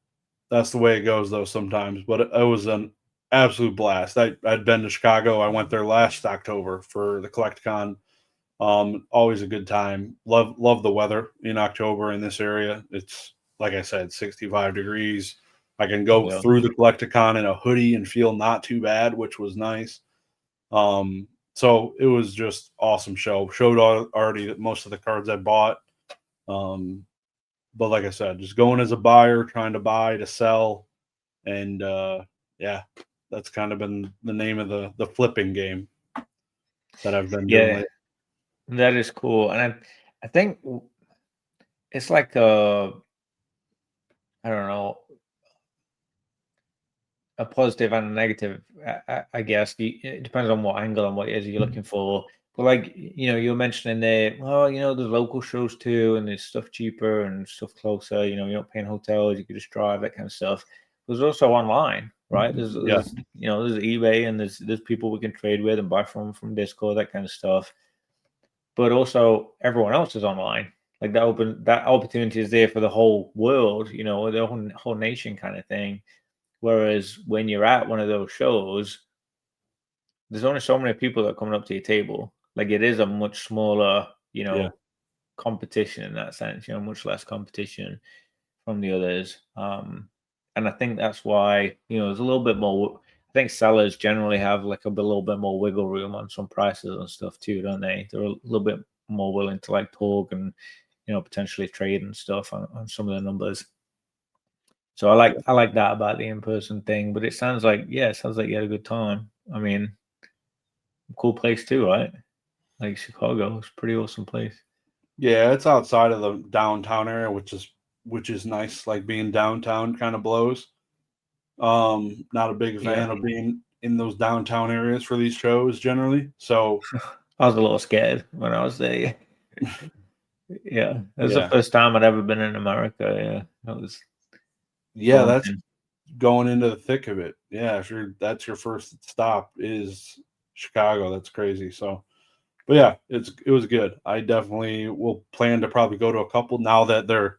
that's the way it goes though sometimes. But it was an absolute blast. I'd been to Chicago. I went there last October for the CollectCon. Always a good time. Love the weather in October in this area. It's like I said, 65 degrees. I can go Yeah. through the Collecticon in a hoodie and feel not too bad, which was nice. So it was just awesome show. Showed already that most of the cards I bought. Um, but like I said, just going as a buyer, trying to buy to sell, and yeah, that's kind of been the name of the flipping game that I've been doing Yeah. lately. That is cool. And I think it's like I don't know, a positive and a negative, I guess. It depends on what angle and what it is you're looking for. But like, you were mentioning there, well, there's local shows too, and there's stuff cheaper and stuff closer. You're not paying hotels, you could just drive, that kind of stuff. There's also online, right? Yeah, There's eBay and there's people we can trade with and buy from Discord, that kind of stuff. But also everyone else is online. Like that opportunity is there for the whole world, the whole nation kind of thing. Whereas when you're at one of those shows, there's only so many people that are coming up to your table. Like it is a much smaller, yeah, competition in that sense, much less competition from the others. And I think that's why, there's a little bit more. I think sellers generally have like a little bit more wiggle room on some prices and stuff too, don't they? They're a little bit more willing to like talk and potentially trade and stuff on some of the numbers. So I like that about the in-person thing. But it sounds like you had a good time. I mean, cool place too, right? Like Chicago, it's a pretty awesome place. Yeah, it's outside of the downtown area, which is nice. Like being downtown kind of blows. Not a big fan of being in those downtown areas for these shows generally. So I was a little scared when I was there. Yeah, it was the yeah, first time I'd ever been in America. Yeah, that was that's going into the thick of it. Yeah, sure. That's your first stop is Chicago. That's crazy. So, but yeah, it was good. I definitely will plan to probably go to a couple now that they're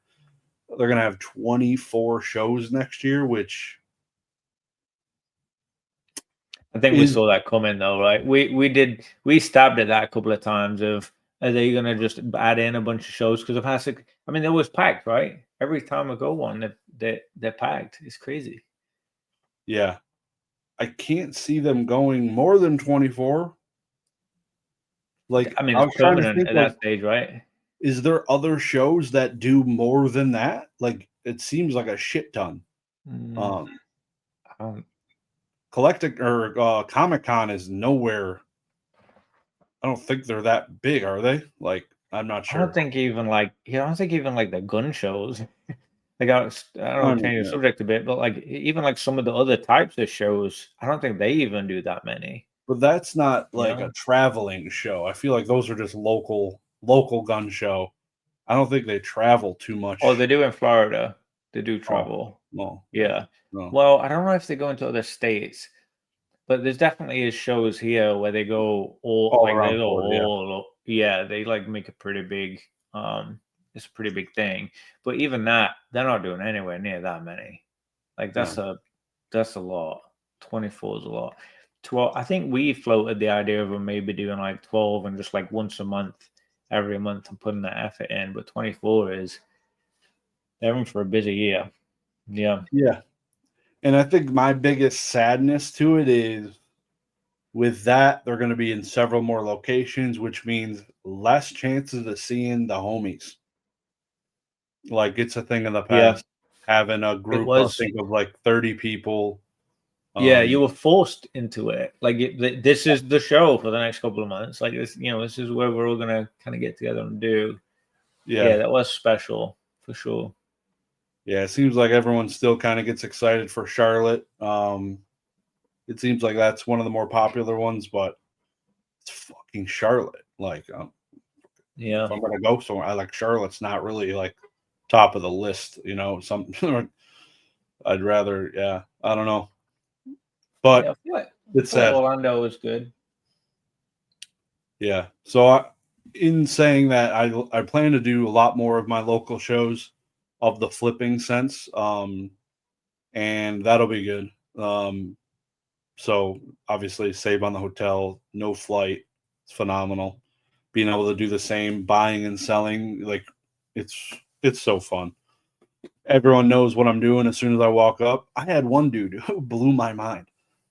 gonna have 24 shows next year, which I think we saw that coming though, right? We stabbed at that a couple of times of are they gonna just add in a bunch of shows because of how I mean, it was packed, right? Every time I go one, they're packed. It's crazy. Yeah. I can't see them going more than 24. Like, I mean, I it's was trying to permanent think, at like, that stage, right? is there other shows that do more than that? Like, it seems like a shit ton. I don't, Collectic or Comic Con is nowhere. I don't think they're that big, are they? Like, I'm not I don't sure. think even like I don't think even like the gun shows. Like I don't know, change the Yeah. subject a bit, but like even like some of the other types of shows, I don't think they even do that many. But that's not like Yeah. a traveling show. I feel like those are just local gun show. I don't think they travel too Oh, much. they do in Florida. They do Oh, travel. no. Yeah. No. Well, I don't know if they go into other states, but there's definitely is shows here where they go All around Florida, yeah. yeah, they like make a pretty big it's a pretty big thing. But even that, they're not doing anywhere near that many. Like that's a lot. 24 is a lot. 12, I think we floated the idea of them maybe doing like 12 and just like once a month, every month and putting that effort in. But 24 is they're in for a busy year. Yeah. Yeah. And I think my biggest sadness to it is with that, they're going to be in several more locations, which means less chances of seeing the homies. Like it's a thing in the Yeah. past, having a It group, I was. think of like 30 people. Yeah, you were forced into it. Like this is the show for the next couple of months. Like this, this is where we're all gonna kind of get together and do. Yeah, that was special for sure. Yeah, it seems like everyone still kind of gets excited for Charlotte. It seems like that's one of the more popular ones, but it's fucking Charlotte. Like, yeah, if I'm gonna go somewhere, I like Charlotte's not really like top of the list. Something I'd rather. Yeah, I don't know, but yeah. I feel it's like sad. Orlando is good. Yeah. So in saying that, I plan to do a lot more of my local shows of the flipping sense, and that'll be good. So obviously save on the hotel, no flight. It's phenomenal. Being able to do the same buying and selling, like it's so fun. Everyone knows what I'm doing as soon as I walk up. I had one dude who blew my mind.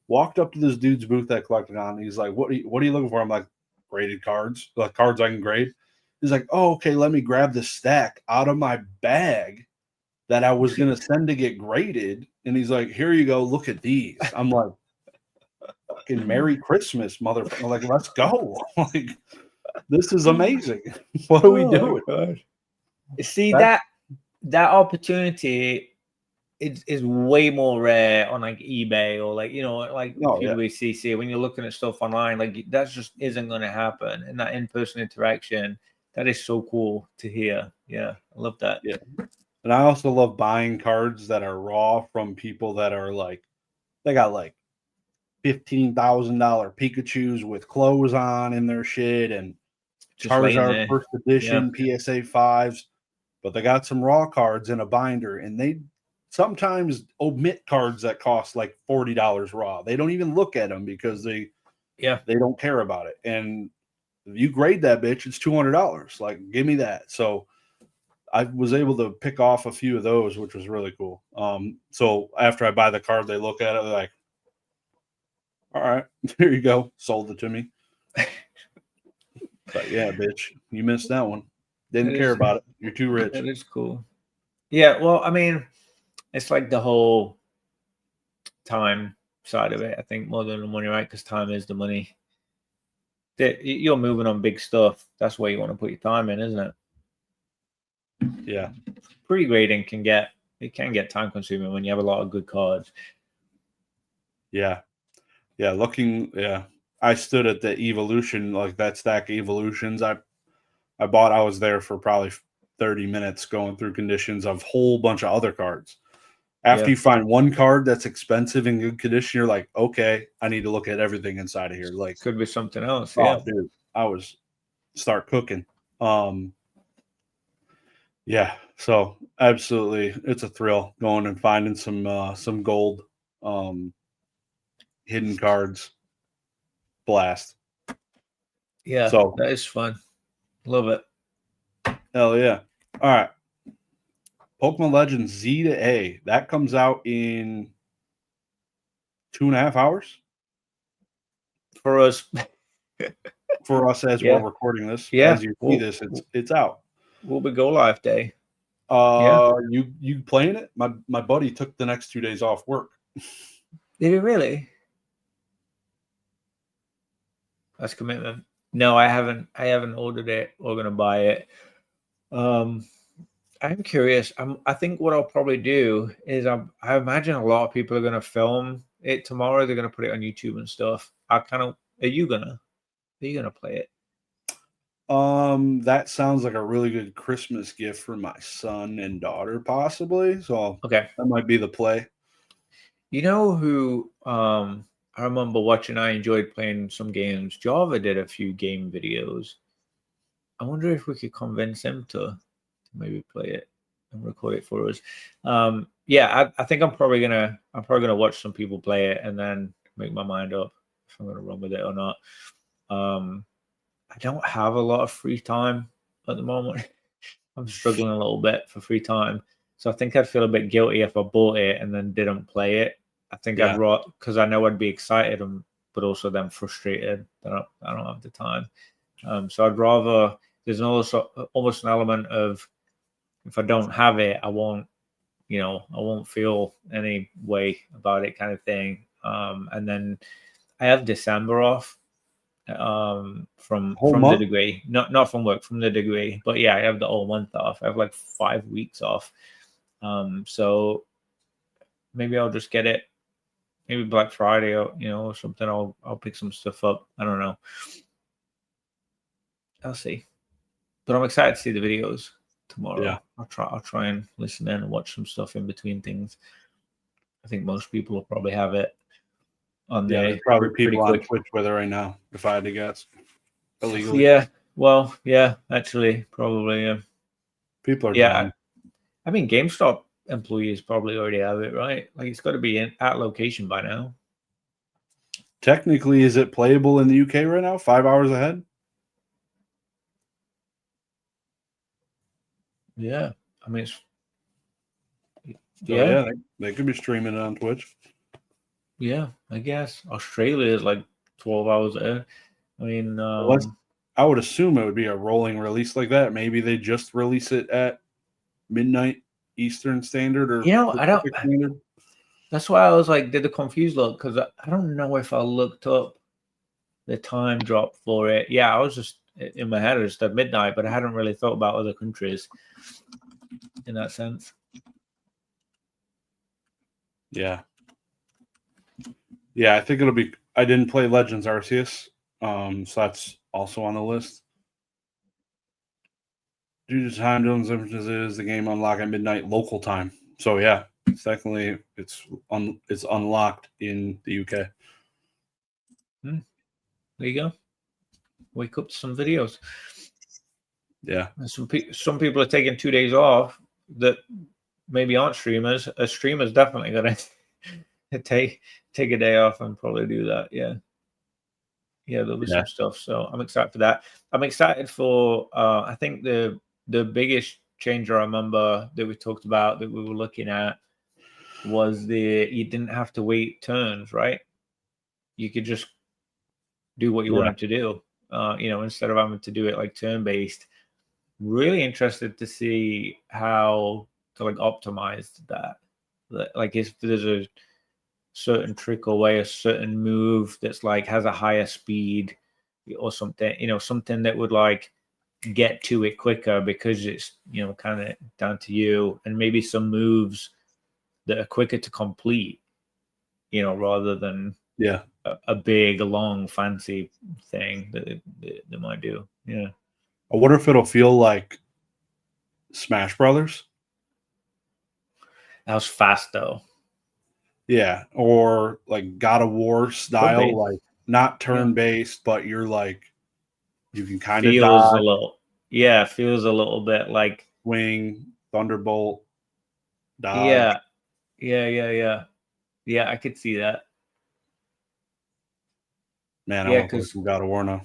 Walked up to this dude's booth at Collecticon. He's like, what are you looking for? I'm like, graded cards, like cards I can grade. He's like, oh, okay, let me grab the stack out of my bag that I was going to send to get graded. And he's like, here you go. Look at these. I'm like, fucking Merry Christmas, motherfucker. Like, let's go. Like, this is amazing. What are we doing? God. See that opportunity is way more rare on like eBay or like PWCC. When you're looking at stuff online, like that just isn't going to happen. And that in-person interaction, that is so cool to hear. Yeah, I love that. Yeah. And I also love buying cards that are raw from people that are like, they got like $15,000 Pikachus with clothes on in their shit and Just laying Charizard there. first edition PSA 5s, but they got some raw cards in a binder and they sometimes omit cards that cost like $40 raw. They don't even look at them because they don't care about it. And if you grade that bitch, it's $200. Like, give me that. So I was able to pick off a few of those, which was really cool. So after I buy the card, they look at it, they're like, All right, there you go. Sold it to me. But yeah, bitch, you missed that one. Didn't care about it. You're too rich. That is cool. Yeah, well, I mean, it's like the whole time side of it, I think, more than the money, right? Because time is the money. You're moving on big stuff. That's where you want to put your time in, isn't it? Yeah. Pre-grading can get time consuming when you have a lot of good cards. Yeah. Yeah. I stood at the evolution, like that stack evolutions. I bought, I was there for probably 30 minutes going through conditions of a whole bunch of other cards. After you find one card that's expensive in good condition, you're like, okay, I need to look at everything inside of here. Like, could be something else. oh, Yeah, dude, I was start cooking. Yeah, so absolutely, it's a thrill going and finding some gold, hidden cards. Blast. Yeah, So that is fun. Love it. hell yeah. All right. Pokemon Legends Z to A. That comes out in 2.5 hours For us. for us as we're recording this. Yeah. As you see this, it's out. Will be go live day. You playing it? My buddy took the next 2 days off work. Did he really? That's commitment. No, I haven't ordered it or gonna buy it. I'm curious. I think what I'll probably do is I imagine a lot of people are gonna film it tomorrow. They're gonna put it on YouTube and stuff. Are you gonna play it? That sounds like a really good Christmas gift for my son and daughter, possibly. So Okay. that might be the play. You know who I remember watching, I enjoyed playing some games. Java did a few game videos. I wonder if we could convince him to maybe play it and record it for us. Yeah, I think I'm probably gonna watch some people play it and then make my mind up if I'm gonna run with it or not. I don't have a lot of free time at the moment. I'm struggling a little bit for free time. So I think I'd feel a bit guilty if I bought it and then didn't play it. I think I'd rather, because I know I'd be excited but also then frustrated that I don't have the time. So I'd rather, there's also almost an element of, if I don't have it, I won't feel any way about it, kind of thing. And then I have December off from the degree, not from work, from the degree. But yeah, I have the whole month off. I have like 5 weeks off. So maybe I'll just get it. Maybe Black Friday, or something. I'll pick some stuff up. I don't know. I'll see. But I'm excited to see the videos tomorrow. Yeah. I'll try and listen in and watch some stuff in between things. I think most people will probably have it on there. There's probably people on Twitch with it right now, if I had to guess. Illegally. Yeah. Well, yeah, actually, probably. Yeah. People are dumb. I mean, GameStop employees probably already have it, right? Like, it's got to be at location by now. Technically, is it playable in the UK right now? 5 hours ahead? Yeah. I mean, they could be streaming it on Twitch. Yeah, I guess Australia is like 12 hours ahead. I mean, I would assume it would be a rolling release like that. Maybe they just release it at midnight Eastern Standard or Pacific Standard. That's why I was like, did the confused look, because I don't know if I looked up the time drop for it. Yeah, I was just in my head, just at midnight, but I hadn't really thought about other countries in that sense. Yeah. Yeah, I think it'll be. I didn't play Legends Arceus, so that's also on the list. Due to time differences, the game unlocked at midnight local time. So yeah, secondly, it's unlocked in the UK. There you go. Wake up to some videos. Yeah, and some people are taking 2 days off that maybe aren't streamers. A streamer's definitely gonna take a day off and probably do that. Yeah, there'll be some stuff. So I'm excited for that. I'm excited for. I think the biggest change I remember that we talked about that we were looking at was you didn't have to wait turns, right? you could just do what you wanted to do, instead of having to do it like turn-based. Really interested to see how to like optimize that. Like if there's a certain trick or way, a certain move that's like has a higher speed or something, something that would like get to it quicker because it's, kind of down to you, and maybe some moves that are quicker to complete, rather than a big, long, fancy thing that they might do. Yeah. I wonder if it'll feel like Smash Brothers. That was fast though. Yeah, or like God of War style, like not turn-based, but you're like you can kind of feels dodge. Feels a little bit like Wing, Thunderbolt, dodge. Yeah, I could see that. Man, I want to play some God of War now.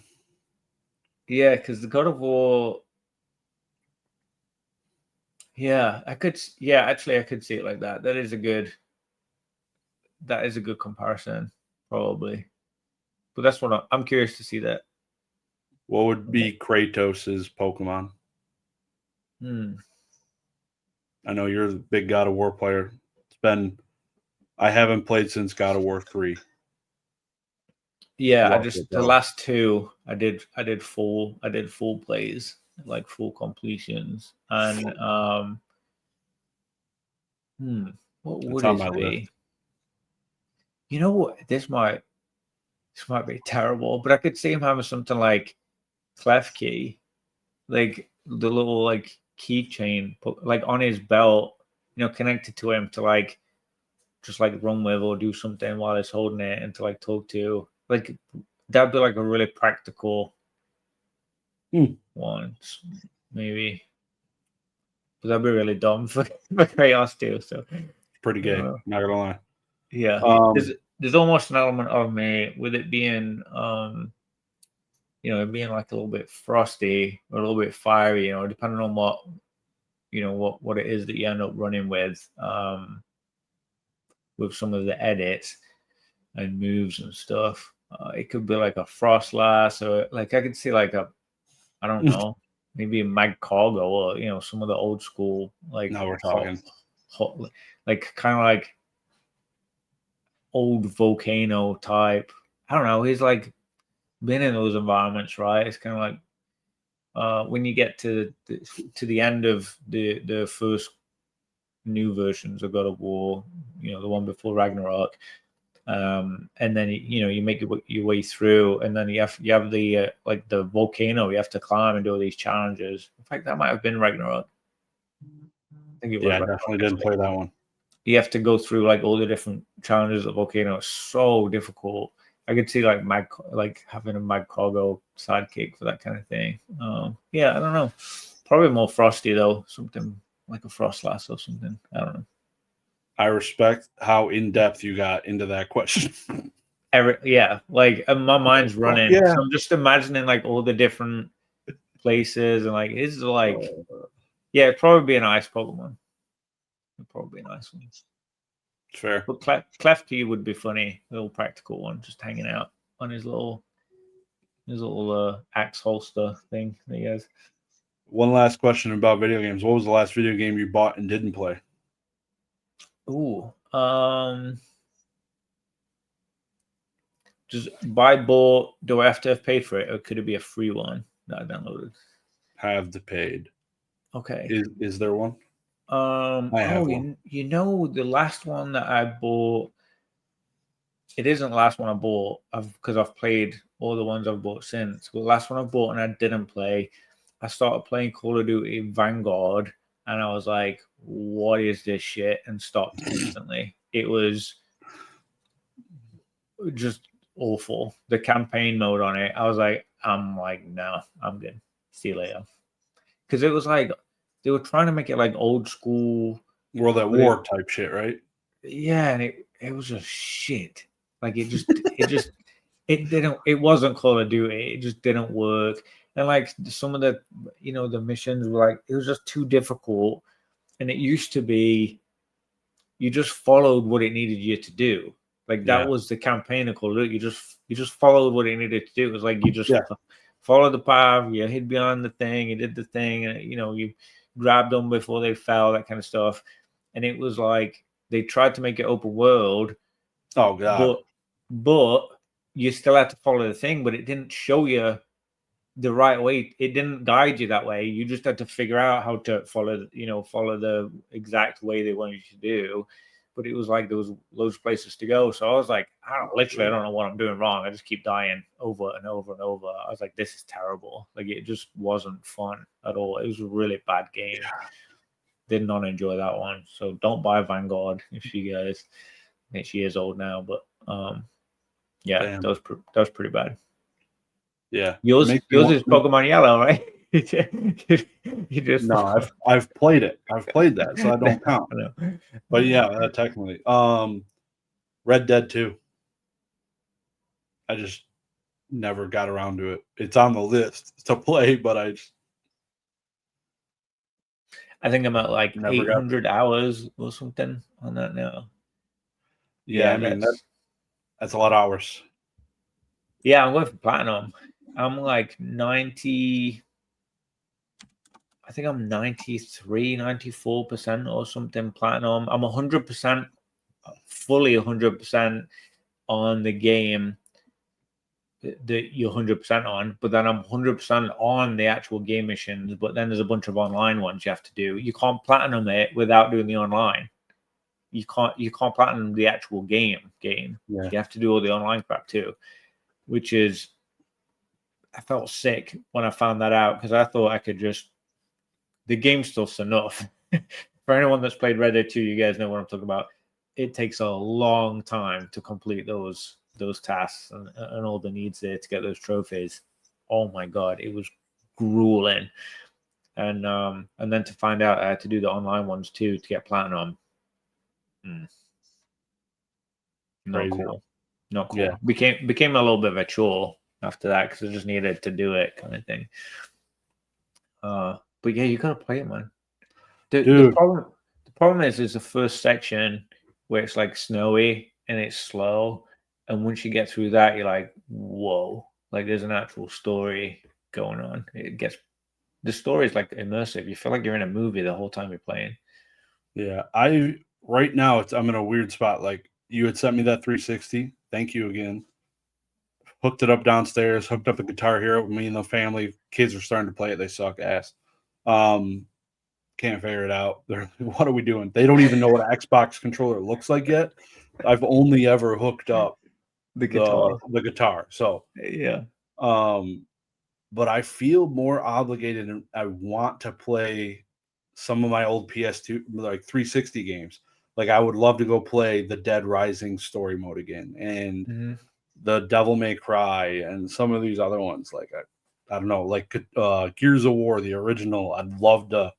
Yeah, because the God of War. Yeah, I could. Yeah, actually, I could see it like that. That is a good comparison, probably. But that's what I'm curious to see that. What would be Kratos' Pokemon? I know you're the big God of War player. I haven't played since God of War 3. Yeah, the last two I did full plays, like full completions. And what would it be? List. You know what? This might be terrible, but I could see him having something like Klefki, like the little like keychain like on his belt, connected to him to like just like run with or do something while he's holding it and to like talk to. Like that'd be like a really practical one, maybe. But that'd be really dumb for Chaos too. So pretty gay, not gonna lie. Yeah. There's almost an element of me with it being it being like a little bit frosty or a little bit fiery, depending on what what it is that you end up running with some of the edits and moves and stuff. It could be like a Frostlass, or like I could see like I don't know, maybe a Magcargo, or some of the old school like. Now we're talking. Like kind of like old volcano type. I don't know. He's like been in those environments, right? It's kind of like when you get to the end of the first new versions of God of War, the one before Ragnarok. And then you make your way through, and then you have the like the volcano you have to climb and do all these challenges. In fact, that might have been Ragnarok. I think it was. Yeah, I definitely didn't play that one. You have to go through like all the different challenges of the volcano. It's so difficult. I could see like having a Magcargo sidekick for that kind of thing. Yeah, I don't know. Probably more frosty though. Something like a Frostlass or something. I don't know. I respect how in depth you got into that question. Like my mind's running. Yeah. So I'm just imagining like all the different places and like it's like it'd probably be an ice Pokemon. It'd probably be a nice one. Fair. But Klefki would be funny, a little practical one, just hanging out on his little axe holster thing that he has. One last question about video games. What was the last video game you bought and didn't play? Ooh, just bought. Do I have to have paid for it, or could it be a free one that I downloaded? Have to paid. Okay. Is there one? I have one. The last one that I bought. It isn't the last one I bought because I've played all the ones I've bought since. But the last one I bought and I didn't play, I started playing Call of Duty Vanguard, and I was like, "What is this shit?" and stopped instantly. It was just awful. The campaign mode on it, I was like, no, I'm good. See you later. Because it was like they were trying to make it like old school World at War type shit, right? Yeah, and it was just shit. Like it wasn't Call of Duty. It just didn't work. And like some of the the missions were like, it was just too difficult. And it used to be you just followed what it needed you to do. Like that was the campaign of Call of Duty. You just followed what it needed to do. It was like you just followed the path, you hid behind the thing, you did the thing, and you grabbed them before they fell, that kind of stuff. And it was like they tried to make it open world. Oh god. But you still had to follow the thing, but it didn't show you the right way. It didn't guide you that way. You just had to figure out how to follow the exact way they wanted you to do. But it was like there was loads of places to go. So I was like, I don't know what I'm doing wrong. I just keep dying over and over and over. I was like, this is terrible. Like it just wasn't fun at all. It was a really bad game. Did not enjoy that one. So don't buy Vanguard if you guys. I think she is old now, but that was pretty bad. Yeah, yours is Pokemon Yellow, right? you just no, I've played it. I've played that, so I don't count. But yeah, technically, Red Dead 2. I just never got around to it. It's on the list to play, but I think I'm at like 800 hours or something on that now. Yeah, I mean that's a lot of hours. Yeah, I'm going for platinum. I'm like 90. I think I'm 93, 94% or something platinum. I'm 100%, fully 100% on the game that you're 100% on, but then I'm 100% on the actual game missions, but then there's a bunch of online ones you have to do. You can't platinum it without doing the online. You can't platinum the actual game. Yeah. You have to do all the online crap too, which is, I felt sick when I found that out because I thought I could just, the game stuff's enough. For anyone that's played Red Dead 2, you guys know what I'm talking about. It takes a long time to complete those tasks and all the needs there to get those trophies. Oh my god, it was grueling. And then to find out I had to do the online ones too to get platinum. Not cool. Yeah. Became a little bit of a chore after that because I just needed to do it, kind of thing. But yeah, you gotta play it, man. The problem is the first section where it's like snowy and it's slow, and once you get through that, you're like, whoa! Like there's an actual story going on. The story is like immersive. You feel like you're in a movie the whole time you're playing. Yeah, right now I'm in a weird spot. Like you had sent me that 360. Thank you again. Hooked it up downstairs. Hooked up a Guitar Hero. Me and the family kids are starting to play it. They suck ass. Can't figure it out. What are we doing? They don't even know what an Xbox controller looks like yet. I've only ever hooked up the guitar. So yeah. But I feel more obligated and I want to play some of my old PS2 like 360 games. Like I would love to go play the Dead Rising story mode again and the Devil May Cry and some of these other ones. Like I don't know, like Gears of War, the original. I'd love to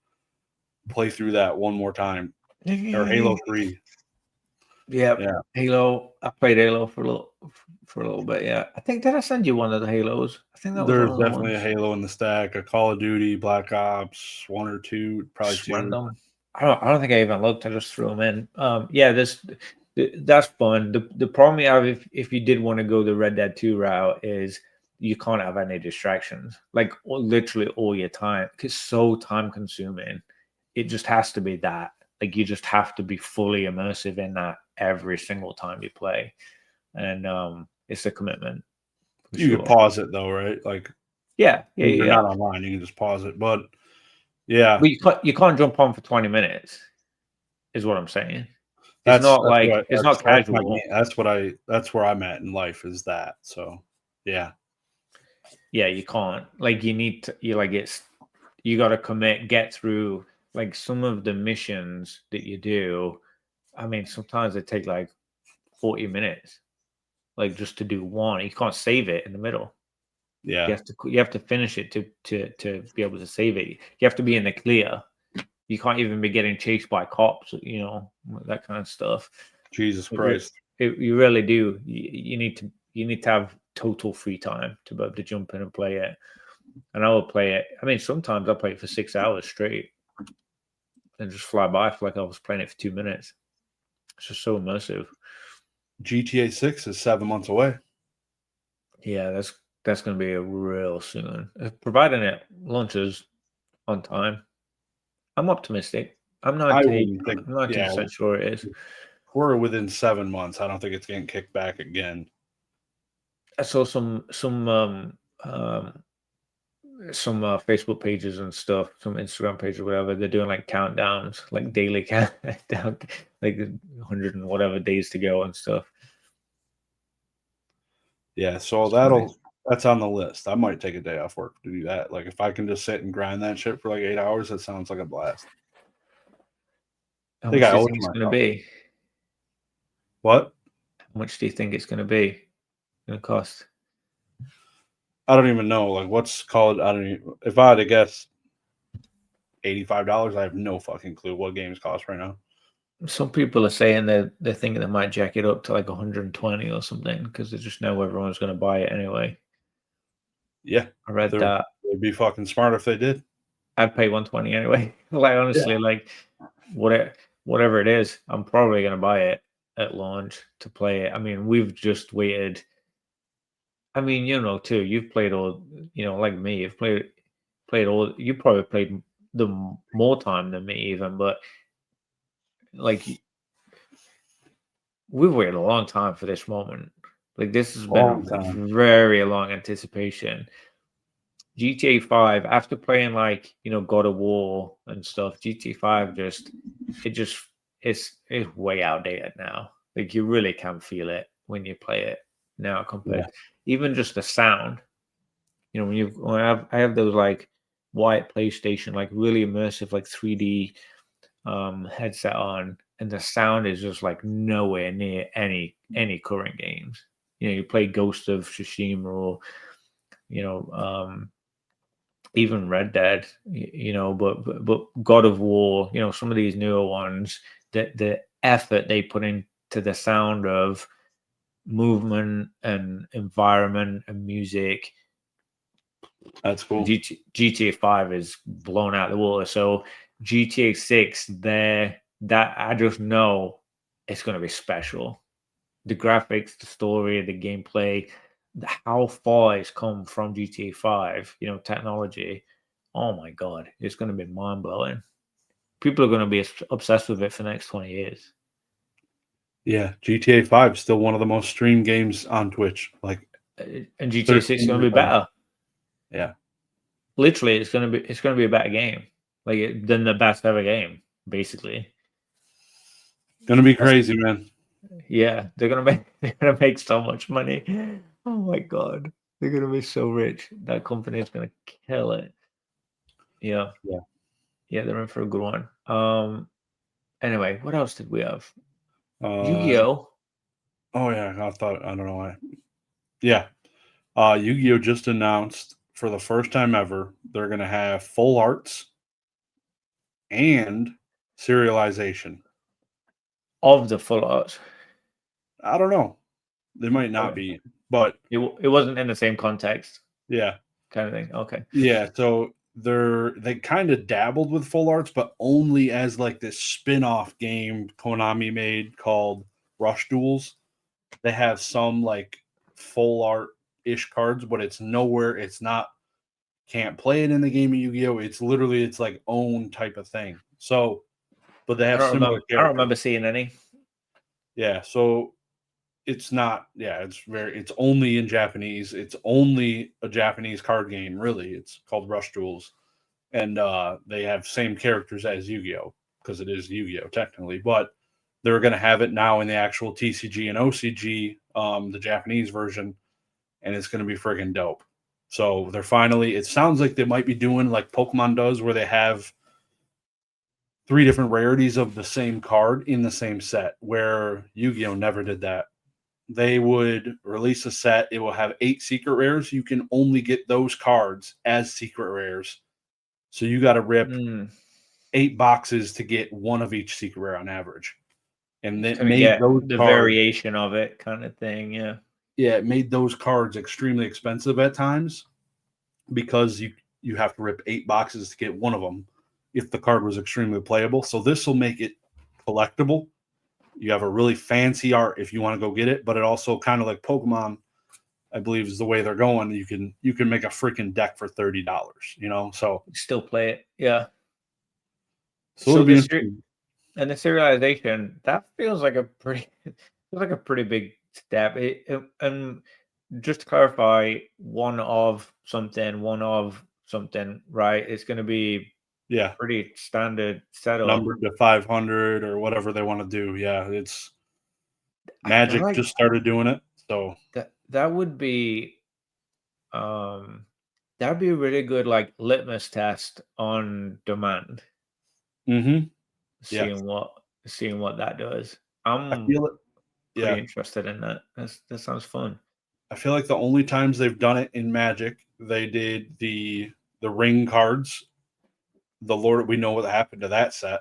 play through that one more time. Or Halo 3. Yeah. Halo. I played Halo for a little bit. Yeah, I think, did I send you one of the Halos? I think that was there's definitely a Halo in the stack. A Call of Duty, Black Ops 1 or 2, probably 2. Random. I don't think I even looked. I just threw them in. That's fun. The problem you have if you did want to go the Red Dead 2 route is you can't have any distractions. Like literally all your time. It's so time consuming. It just has to be that. Like you just have to be fully immersive in that every single time you play, and it's a commitment. You can pause it though, right? Like yeah. You're not online, you can just pause it. But yeah, but you can't jump on for 20 minutes. Is what I'm saying. It's not casual. That's where I'm at in life is that. So yeah, you can't. Like you got to commit, get through. Like some of the missions that you do, I mean, sometimes they take like 40 minutes, like just to do one. You can't save it in the middle. Yeah, you have to finish it to be able to save it. You have to be in the clear. You can't even be getting chased by cops, that kind of stuff. Jesus Christ! You really do. You need to have total free time to be able to jump in and play it. And I will play it. I mean, sometimes I play it for 6 hours straight. And just fly by for like I was playing it for 2 minutes. It's just so immersive. GTA 6 is 7 months away. Yeah, that's going to be a real soon, providing it launches on time. I'm optimistic. I'm I 90. wouldn't think. I'm Yeah, 90% sure it is. we're within 7 months. I don't think it's getting kicked back again. I saw some Facebook pages and stuff, some Instagram pages, whatever. They're doing like countdowns, like daily countdown, like 100 and whatever days to go and stuff. Yeah, so Funny. that's on the list. I might take a day off work to do that. Like if I can just sit and grind that shit for like 8 hours, that sounds like a blast. How I think much I do you owe it think to it's going to myself. be? What? How much do you think it's going to be? Going to cost? I don't even know. Like what's called? I don't even. If I had to guess, $85. I have no fucking clue what games cost right now. Some people are saying they're thinking they might jack it up to like 120 or something because they just know everyone's going to buy it anyway. Yeah, I read they'd that. be fucking smart if they did. I'd pay 120 anyway. Like honestly, Yeah. like whatever it is, I'm probably going to buy it at launch to play it. I mean, we've just waited. I mean, too. You've played all, like me. You've played all. You probably played the more time than me, even. But like, we've waited a long time for this moment. Like, this has been Long a time. very long anticipation. GTA 5, after playing like God of War and stuff, GTA 5 it's way outdated now. Like you really can feel it when you play it now Yeah. compared even just the sound. When I have those like white PlayStation, like really immersive, like 3D headset on, and the sound is just like nowhere near any current games. You play Ghost of Tsushima or you know, even Red Dead, but God of War, some of these newer ones, the effort they put into the sound of movement and environment and music. That's cool. GTA 5 is blown out the water. So GTA 6, that I just know it's going to be special. The graphics, the story, the gameplay, how far it's come from GTA 5, technology. Oh my God, it's going to be mind blowing. People are going to be obsessed with it for the next 20 years. Yeah, GTA 5 is still one of the most streamed games on Twitch. Like, And GTA 6 is going to be better. Yeah. Literally, it's going to be a better game, than the best ever game, basically. Gonna be crazy, man. Yeah, they're gonna make so much money. Oh my God, they're gonna be so rich. That company is gonna kill it. Yeah. Yeah. Yeah, they're in for a good one. Anyway, what else did we have? Uh, Yu-Gi-Oh! oh yeah, I don't know why. Yeah. Yu-Gi-Oh just announced for the first time ever they're gonna have full arts and serialization. Of the full art. I don't know. They might not Okay. be, but It wasn't in the same context, yeah. kind of thing. Okay. Yeah, so they kind of dabbled with full arts, but only as like this spin-off game Konami made called Rush Duels. They have some like full art ish cards, but it's nowhere. It's not can't play it in the game of Yu-Gi-Oh! It's like own type of thing. So, but they I have don't similar remember. I don't remember characters. seeing any. Yeah, so it's not. Yeah, it's only in Japanese. It's only a Japanese card game. Really, it's called Rush Duels, and they have same characters as Yu-Gi-Oh because it is Yu-Gi-Oh technically, but they're going to have it now in the actual TCG and OCG, the Japanese version, and it's going to be friggin' dope. So they're finally. It sounds like they might be doing like Pokemon does, where they have 3 different rarities of the same card in the same set. Where Yu-Gi-Oh never did that. They would release a set. It will have 8 secret rares. You can only get those cards as secret rares. So you got to rip 8 boxes to get one of each secret rare on average. And it Kind of made get those the cards. variation of it, kind of thing. Yeah. Yeah, it made those cards extremely expensive at times because you have to rip 8 boxes to get one of them if the card was extremely playable. So this will make it collectible You have a really fancy art if you want to go get it, but it also kind of like Pokemon, I believe, is the way they're going. You can make a freaking deck for $30, you know. So Still play it, yeah. so So it'll be the interesting. and the serialization, that feels like a pretty big step. And just to clarify, one of something, right? It's going to be Yeah, pretty standard setup. numbered to 500 or whatever they want to do. Yeah, it's I feel Magic like just started doing it. So that would be um that'd be a really good like litmus test on demand, hmm yeah, seeing what that does. I I'm feel it. pretty Yeah, interested in that. That sounds fun. I feel like the only times they've done it in Magic, they did the ring cards. The Lord, we know what happened to that set,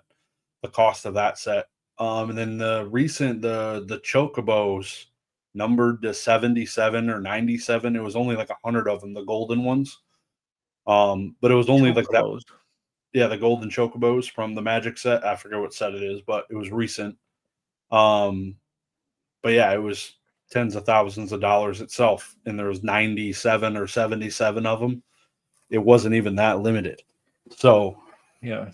the cost of that set. And then the chocobos numbered to 77 or 97. It was only like 100 of them, the golden ones. But it was only like that. Chocobos. Yeah, the golden chocobos from the Magic set. I forget what set it is, but it was recent. Um, but yeah, it was tens of thousands of dollars itself, and there was 97 or 77 of them. It wasn't even that limited. So Yeah.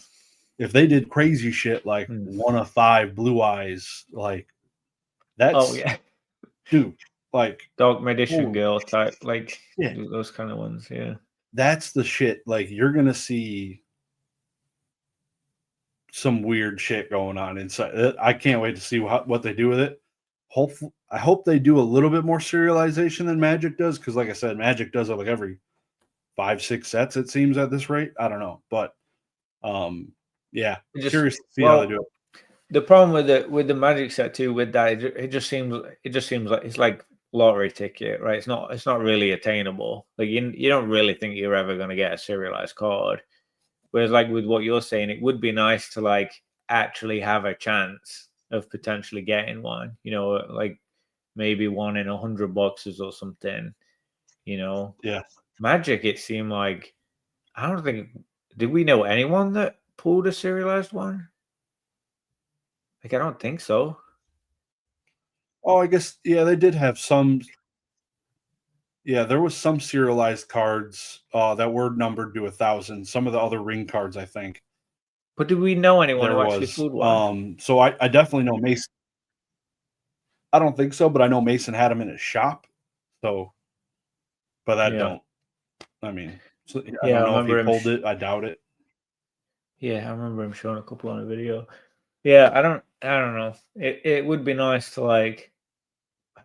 if they did crazy shit like Hmm. 1 of 5 blue eyes, like Oh that's yeah. dude, like Dog Magician holy Girl type, like shit, those kind of ones. Yeah. that's the shit. Like you're gonna see some weird shit going on inside. I can't wait to see what they do with it. Hopefully, I hope they do a little bit more serialization than Magic does, because like I said, Magic does it like every 5-6 sets. It seems at this rate. I don't know, but yeah, It just curious to see how they well, do it. the problem with the Magic set too, with that, it just seems like it's like lottery ticket, right? It's not really attainable. Like you don't really think you're ever going to get a serialized card. Whereas like with what you're saying, it would be nice to like actually have a chance of potentially getting one. You know, like maybe one in 100 boxes or something. You know, Yeah. Magic. It seemed like I don't think. Did we know anyone that pulled a serialized one? Like I don't think so. Oh, I guess yeah, they did have some. Yeah, there was some serialized cards that were numbered to 1,000. Some of the other ring cards, I think But did we know anyone there who actually was. pulled one? So I definitely know Mason. I don't think so, but I know Mason had them in his shop. So, but I Yeah, don't. I mean, so, I yeah. don't I know if he remember him. pulled it. I doubt it. Yeah, I remember him showing a couple on a video. Yeah, I don't know. It would be nice to like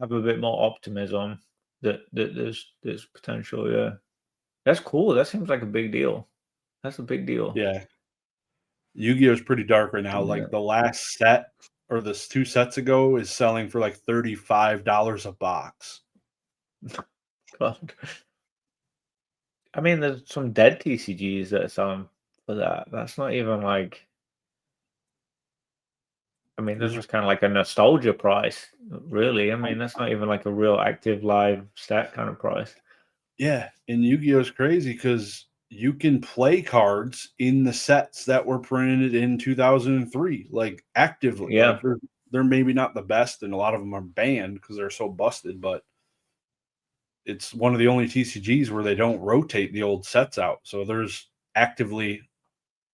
have a bit more optimism that there's potential. Yeah, that's cool. That seems like a big deal. That's a big deal. Yeah, Yu-Gi-Oh is pretty dark right now. Yeah. Like the last set or this 2 sets ago is selling for like $35 a box. God. I mean, there's some dead TCGs that are selling for that. That's not even like. I mean, this Yeah. was kind of like a nostalgia price, really. I mean, that's not even like a real active live stat kind of price. Yeah, and Yu-Gi-Oh is crazy because you can play cards in the sets that were printed in 2003, like actively. Yeah. Like they're maybe not the best, and a lot of them are banned because they're so busted. But it's one of the only TCGs where they don't rotate the old sets out. So there's actively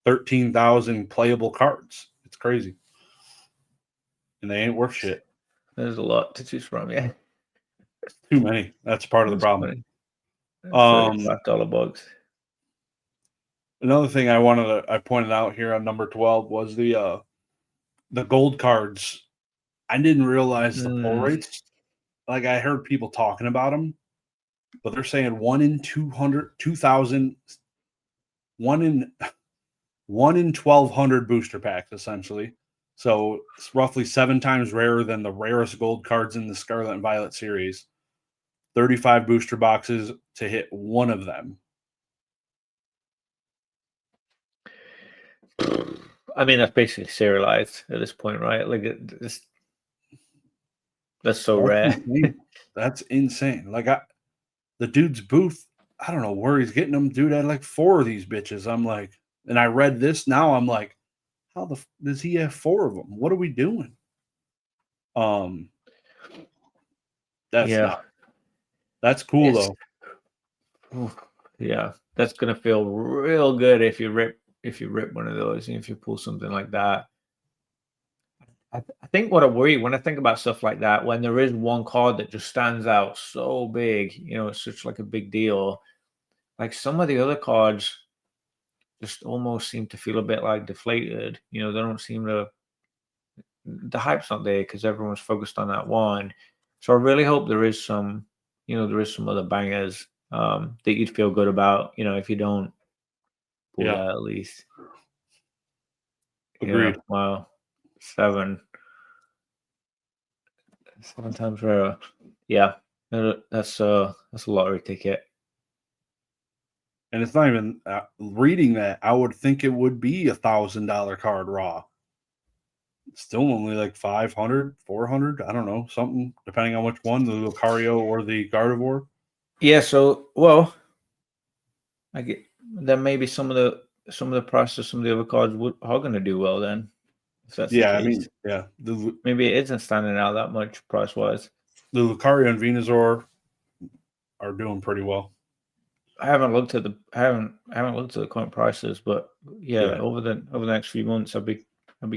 13,000 playable cards. It's crazy, and they ain't worth shit. There's a lot to choose from. Yeah. Too many. That's part of the That's problem. funny. Um, $35 bucks. Another thing I pointed out here on number 12 was the gold cards. I didn't realize the pull Mm. rates. Like I heard people talking about them, but they're saying 1 in 200, 2,000, 1 in 1 in 1,200 booster packs, essentially. So it's roughly 7 times rarer than the rarest gold cards in the Scarlet and Violet series. 35 booster boxes to hit one of them. I mean, that's basically serialized at this point, right? Like, that's so That's rare. insane. That's insane. Like the dude's booth, I don't know where he's getting them. Dude had like 4 of these bitches. I'm like, and I read this now. I'm like, how does he have 4 of them? What are we doing? That's Yeah. not. That's cool though. Oof, yeah, that's gonna feel real good if you rip one of those and if you pull something like that. I think what I worry when I think about stuff like that, when there is one card that just stands out so big, it's such like a big deal. Like some of the other cards just almost seem to feel a bit like deflated. They don't seem to the hype's not there because everyone's focused on that one. So I really hope there is some, other bangers that you'd feel good about, if you don't pull Yeah, that at least. Yeah, agreed. wow. Seven times rare. Yeah. That's a lottery ticket. And it's not even reading that. I would think it would be $1,000 card raw. It's still only like 500, 400. I don't know, something depending on which one, the Lucario or the Gardevoir. Yeah, so well, I get then maybe some of the prices, some of the other cards are gonna do well then, if that's the Yeah, I case. mean, yeah, Maybe it isn't standing out that much price wise. the Lucario and Venusaur are doing pretty well. I haven't looked at the current prices, but yeah, Yeah. over the next few months, I'd be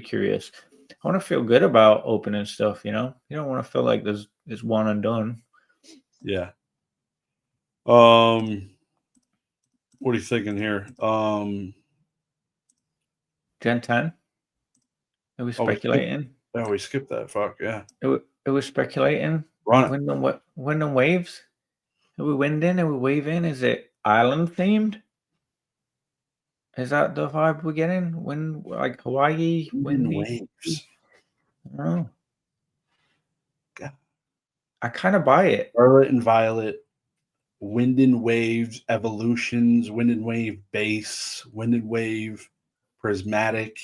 curious. I want to feel good about opening stuff. You don't want to feel like there's one and done. Yeah. What are you thinking here? Gen 10. Are we speculating? We skipped that. Fuck yeah. It was speculating. Run it. Wind and waves. Are we winding? Are we waving? Is it island themed? Is that the vibe we're getting? When like Hawaii, In windy? waves. I don't know. God. I kind of buy it. Scarlet and Violet, Wind and Waves, Evolutions, Wind and Wave Base, Wind and Wave Prismatic.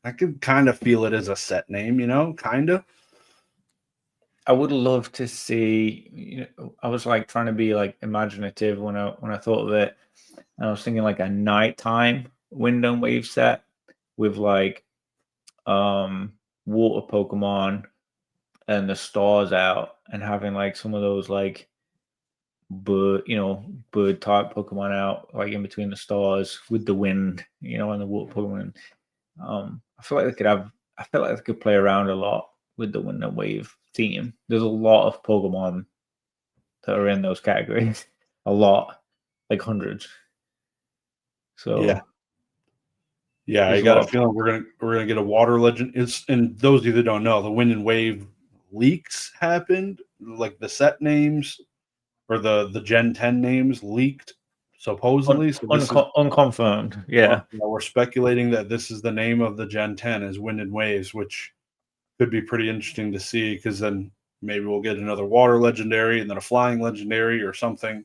I could kind of feel it as a set name, kind of. I would love to see. I was like trying to be like imaginative when I thought of it. And I was thinking like a nighttime wind and wave set with like water Pokemon and the stars out, and having like some of those like bird type Pokemon out like in between the stars with the wind, and the water Pokemon. I feel like I feel like they could play around a lot with the wind and wave theme. There's a lot of Pokemon that are in those categories. A lot, like hundreds. So Yeah, I there's a got a lot. feeling we're gonna get a water legend. And those of you that don't know, the Wind and Wave leaks happened, like the set names or the Gen 10 names leaked supposedly. So this is Unconfirmed. Yeah. we're speculating that this is the name of the Gen 10 is Wind and Waves, which could be pretty interesting to see because then maybe we'll get another water legendary and then a flying legendary or something.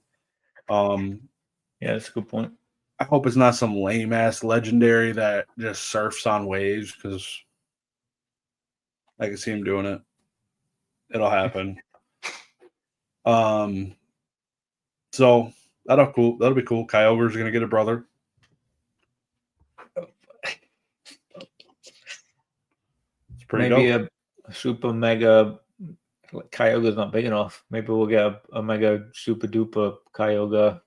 Yeah, that's a good point. I hope it's not some lame ass legendary that just surfs on waves because I can see him doing it. It'll happen. So that'll be cool. Kyogre's gonna get a brother. It's pretty Maybe dope. a super mega Kyogre's not big enough. Maybe we'll get a mega super duper Kyogre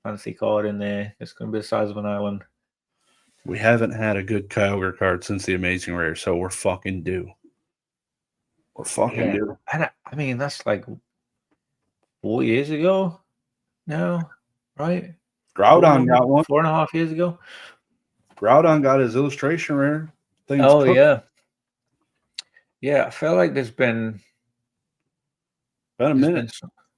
fancy card in there. It's gonna be the size of an island. We haven't had a good Kyogre card since the Amazing Rare, so we're fucking due. We're fucking due. And I mean that's like 4 years ago now, right? Groudon got one. 4.5 years ago. Groudon got his illustration rare. Things Oh cooked. yeah. I feel like there's been Been a minute.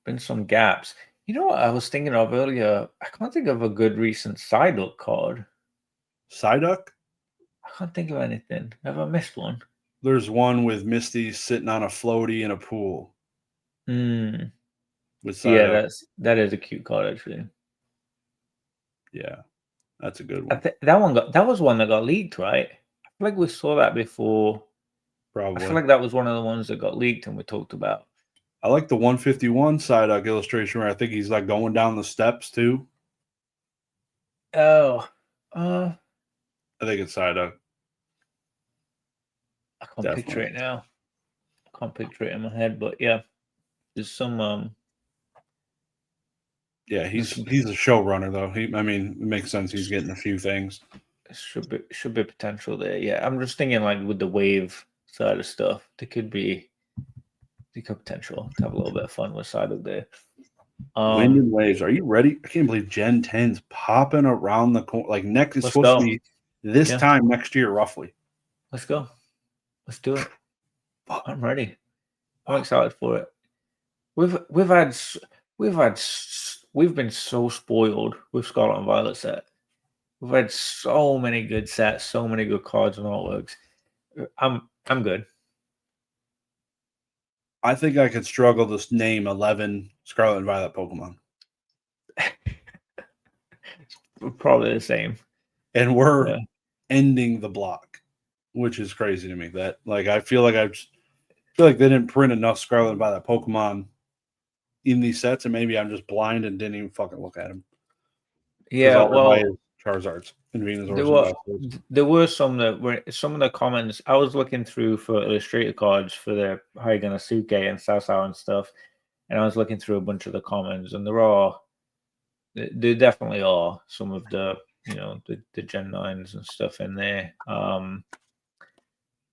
been some gaps. You know what I was thinking of earlier? I can't think of a good recent Psyduck card. Psyduck? I can't think of anything. Have I missed one? There's one with Misty sitting on a floaty in a pool Hmm. with Yeah, Psyduck. that is a cute card actually. Yeah, that's a good one. That was one that got leaked, right? I feel like we saw that before. I feel Probably. like that was one of the ones that got leaked and we talked about. I like the 151 Psyduck illustration where I think he's like going down the steps too. Oh, I think it's Psyduck. I can't picture Definitely. it now. can't picture it in my head, but yeah, there's some. Yeah, he's a showrunner though. It makes sense. He's getting a few things. Should be potential there. Yeah, I'm just thinking like with the wave side of stuff, there could potential to have a little bit of fun with side of there. Wind and waves. Are you ready? I can't believe Gen 10's popping around the corner. Like next, it's supposed to be this time next year, roughly. Let's go. Let's do it. I'm ready. I'm excited for it. We've been so spoiled with Scarlet and Violet set. We've had so many good sets, so many good cards and artworks. I'm good. I think I could struggle to name 11 Scarlet and Violet Pokemon. We're probably the same. And we're ending the block, which is crazy to me. That I feel like they didn't print enough Scarlet and Violet Pokemon in these sets, and maybe I'm just blind and didn't even fucking look at them. Yeah, well, Charizards and Venusaurs. There were some of the comments I was looking through for illustrated cards for the Haiganosuke and Sao and stuff, and I was looking through a bunch of the comments, and there definitely are some of the the Gen 9s and stuff in there,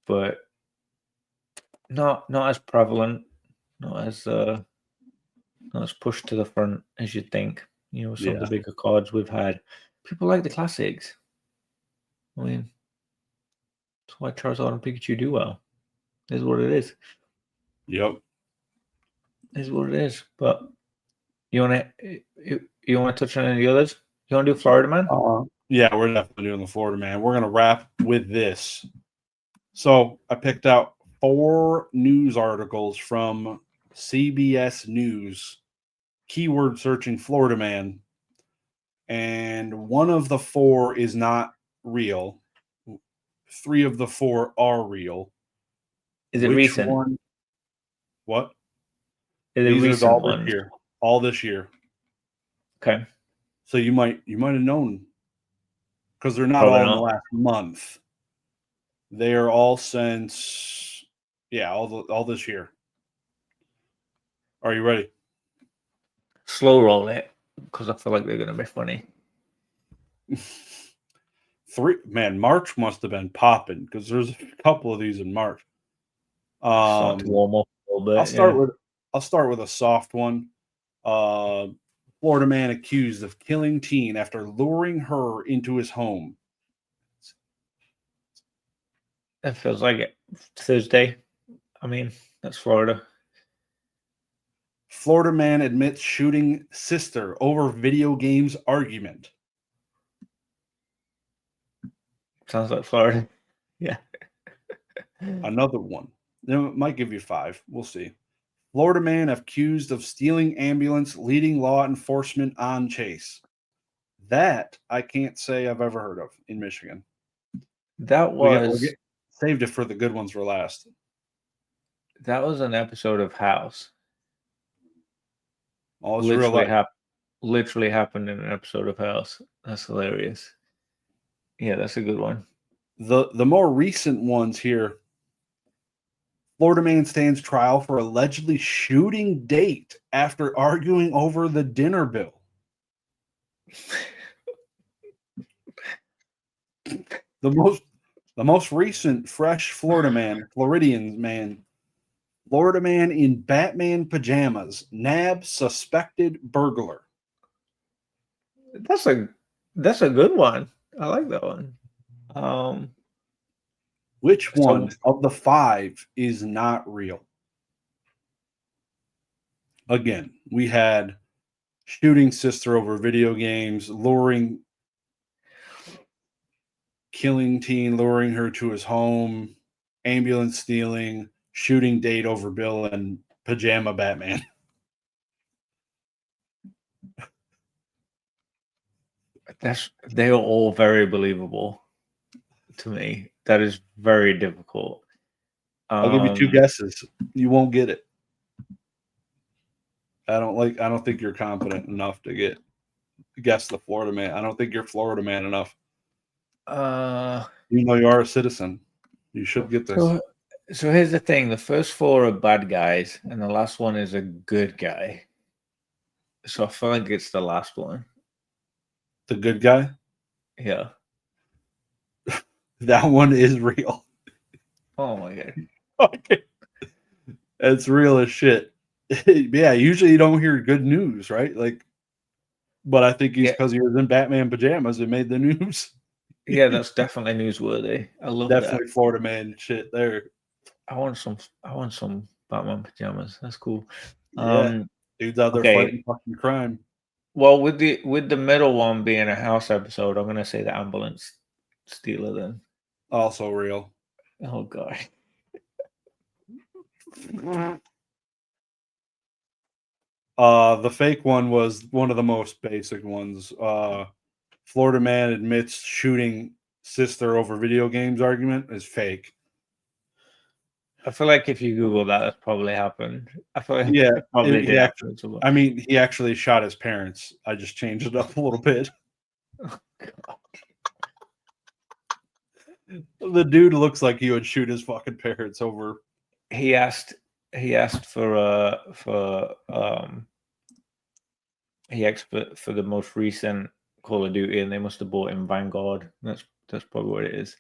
but not as prevalent, not as pushed to the front as you'd think. Some of the bigger cards we've had. People like the classics. I mean, that's why Charizard and Pikachu do well. Is what it is. Yep. Is what it is. But you want to touch on any others? You want to do Florida Man? Yeah, we're definitely doing the Florida Man. We're gonna wrap with this. So I picked out 4 news articles from CBS News, keyword searching Florida Man, and one of the 4 is not real. 3 of the 4 are real. Is it recent? One? What? Is it recent all ones? this year. All this year. Okay. So you might have known, because they're not all in the last month. They are all since all this year. Are you ready? Slow roll it, because I feel like they're gonna be funny. March must have been popping, because there's a couple of these in March. Start to warm up a little bit. I'll start with a soft one. Florida man accused of killing teen after luring her into his home. It feels like it. Thursday. I mean, that's Florida. Florida man admits shooting sister over video games argument. Sounds like Florida. Yeah. Another one. It might give you 5. We'll see. Florida man accused of stealing ambulance, leading law enforcement on chase. That I can't say I've ever heard of in Michigan. That was saved it for the good ones for last. That was an episode of House. Oh, literally happened in an episode of House. That's hilarious. Yeah, that's a good one. The more recent ones here. Florida man stands trial for allegedly shooting date after arguing over the dinner bill. The most recent fresh Florida man in Batman pajamas nabs suspected burglar. That's a good one. I like that one. Which one of the 5 is not real? Again, we had shooting sister over video games, killing teen, luring her to his home, ambulance stealing, shooting date over bill, and pajama Batman. They are all very believable to me. That is very difficult. I'll give you 2 guesses. You won't get it. I don't think you're confident enough to guess the Florida man. I don't think you're Florida man enough. Even though you are a citizen, you should get this. So here's the thing: the first 4 are bad guys, and the last one is a good guy. So I feel like it's the last one. The good guy. Yeah. That one is real. Oh my god. Okay. It's real as shit. Yeah, usually you don't hear good news, right? Like, but I think he's because he was in Batman pajamas and made the news. Yeah, that's definitely newsworthy. I love Definitely that. Florida man shit there. I want some Batman pajamas. That's cool. Yeah, dude's out there Okay. fighting fucking crime. Well, with the middle one being a house episode, I'm gonna say the ambulance stealer then. Also real. Oh god. The fake one was one of the most basic ones. Florida man admits shooting sister over video games argument is fake. I feel like if you Google that, that's probably happened. I feel like Yeah, it probably did happen. I mean, he actually shot his parents. I just changed it up a little bit. The dude looks like he would shoot his fucking parents over. He asked for the most recent Call of Duty, and they must have bought him Vanguard. That's probably what it is.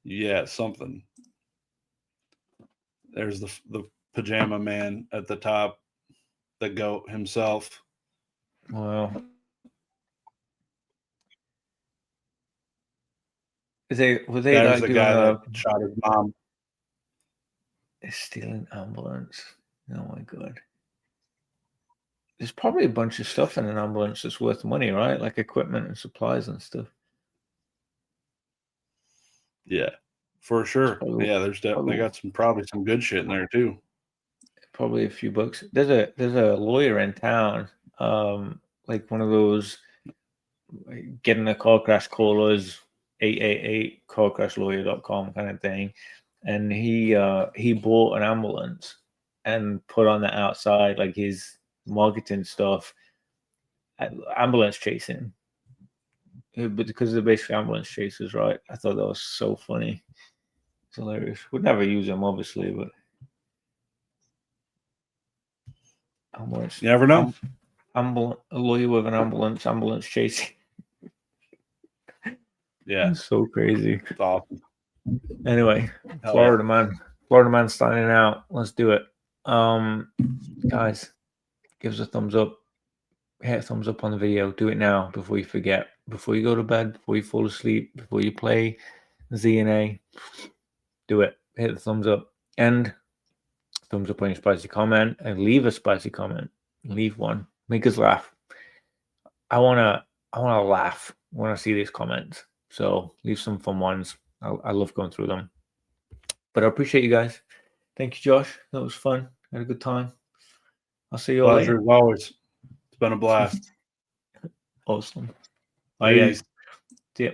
Yeah, something. There's the pajama man at the top, the goat himself. Well, were they There's like the doing guy that shot his mom. stealing ambulance? Oh my god. There's probably a bunch of stuff in an ambulance that's worth money, right? Like equipment and supplies and stuff. Yeah, for sure. Probably, Yeah, they got probably some good shit in there too. Probably a few bucks. There's a lawyer in town, like one of those getting a car crash callers 888 carcrashlawyer.com kind of thing, and he bought an ambulance and put on the outside like his marketing stuff, ambulance chasing. But because they're basically ambulance chasers, right? I thought that was so funny. It's hilarious. Would never use them, obviously, but ambulance. You never know. A lawyer with an ambulance chasing. Yeah, It's so crazy. It's awesome. Anyway, Hell Florida man signing out. Let's do it. Guys, give us a thumbs up. Hit a thumbs up on the video. Do it now before you forget. Before you go to bed, before you fall asleep, before you play ZNA. Do it. Hit the thumbs up. And thumbs up on your spicy comment. And leave a spicy comment. Leave one. Make us laugh. I wanna laugh when I see these comments. So leave some fun ones. I love going through them. But I appreciate you guys. Thank you, Josh. That was fun. Had a good time. I'll see you all later. Pleasure as always. It's been a blast. Awesome. Peace. See ya.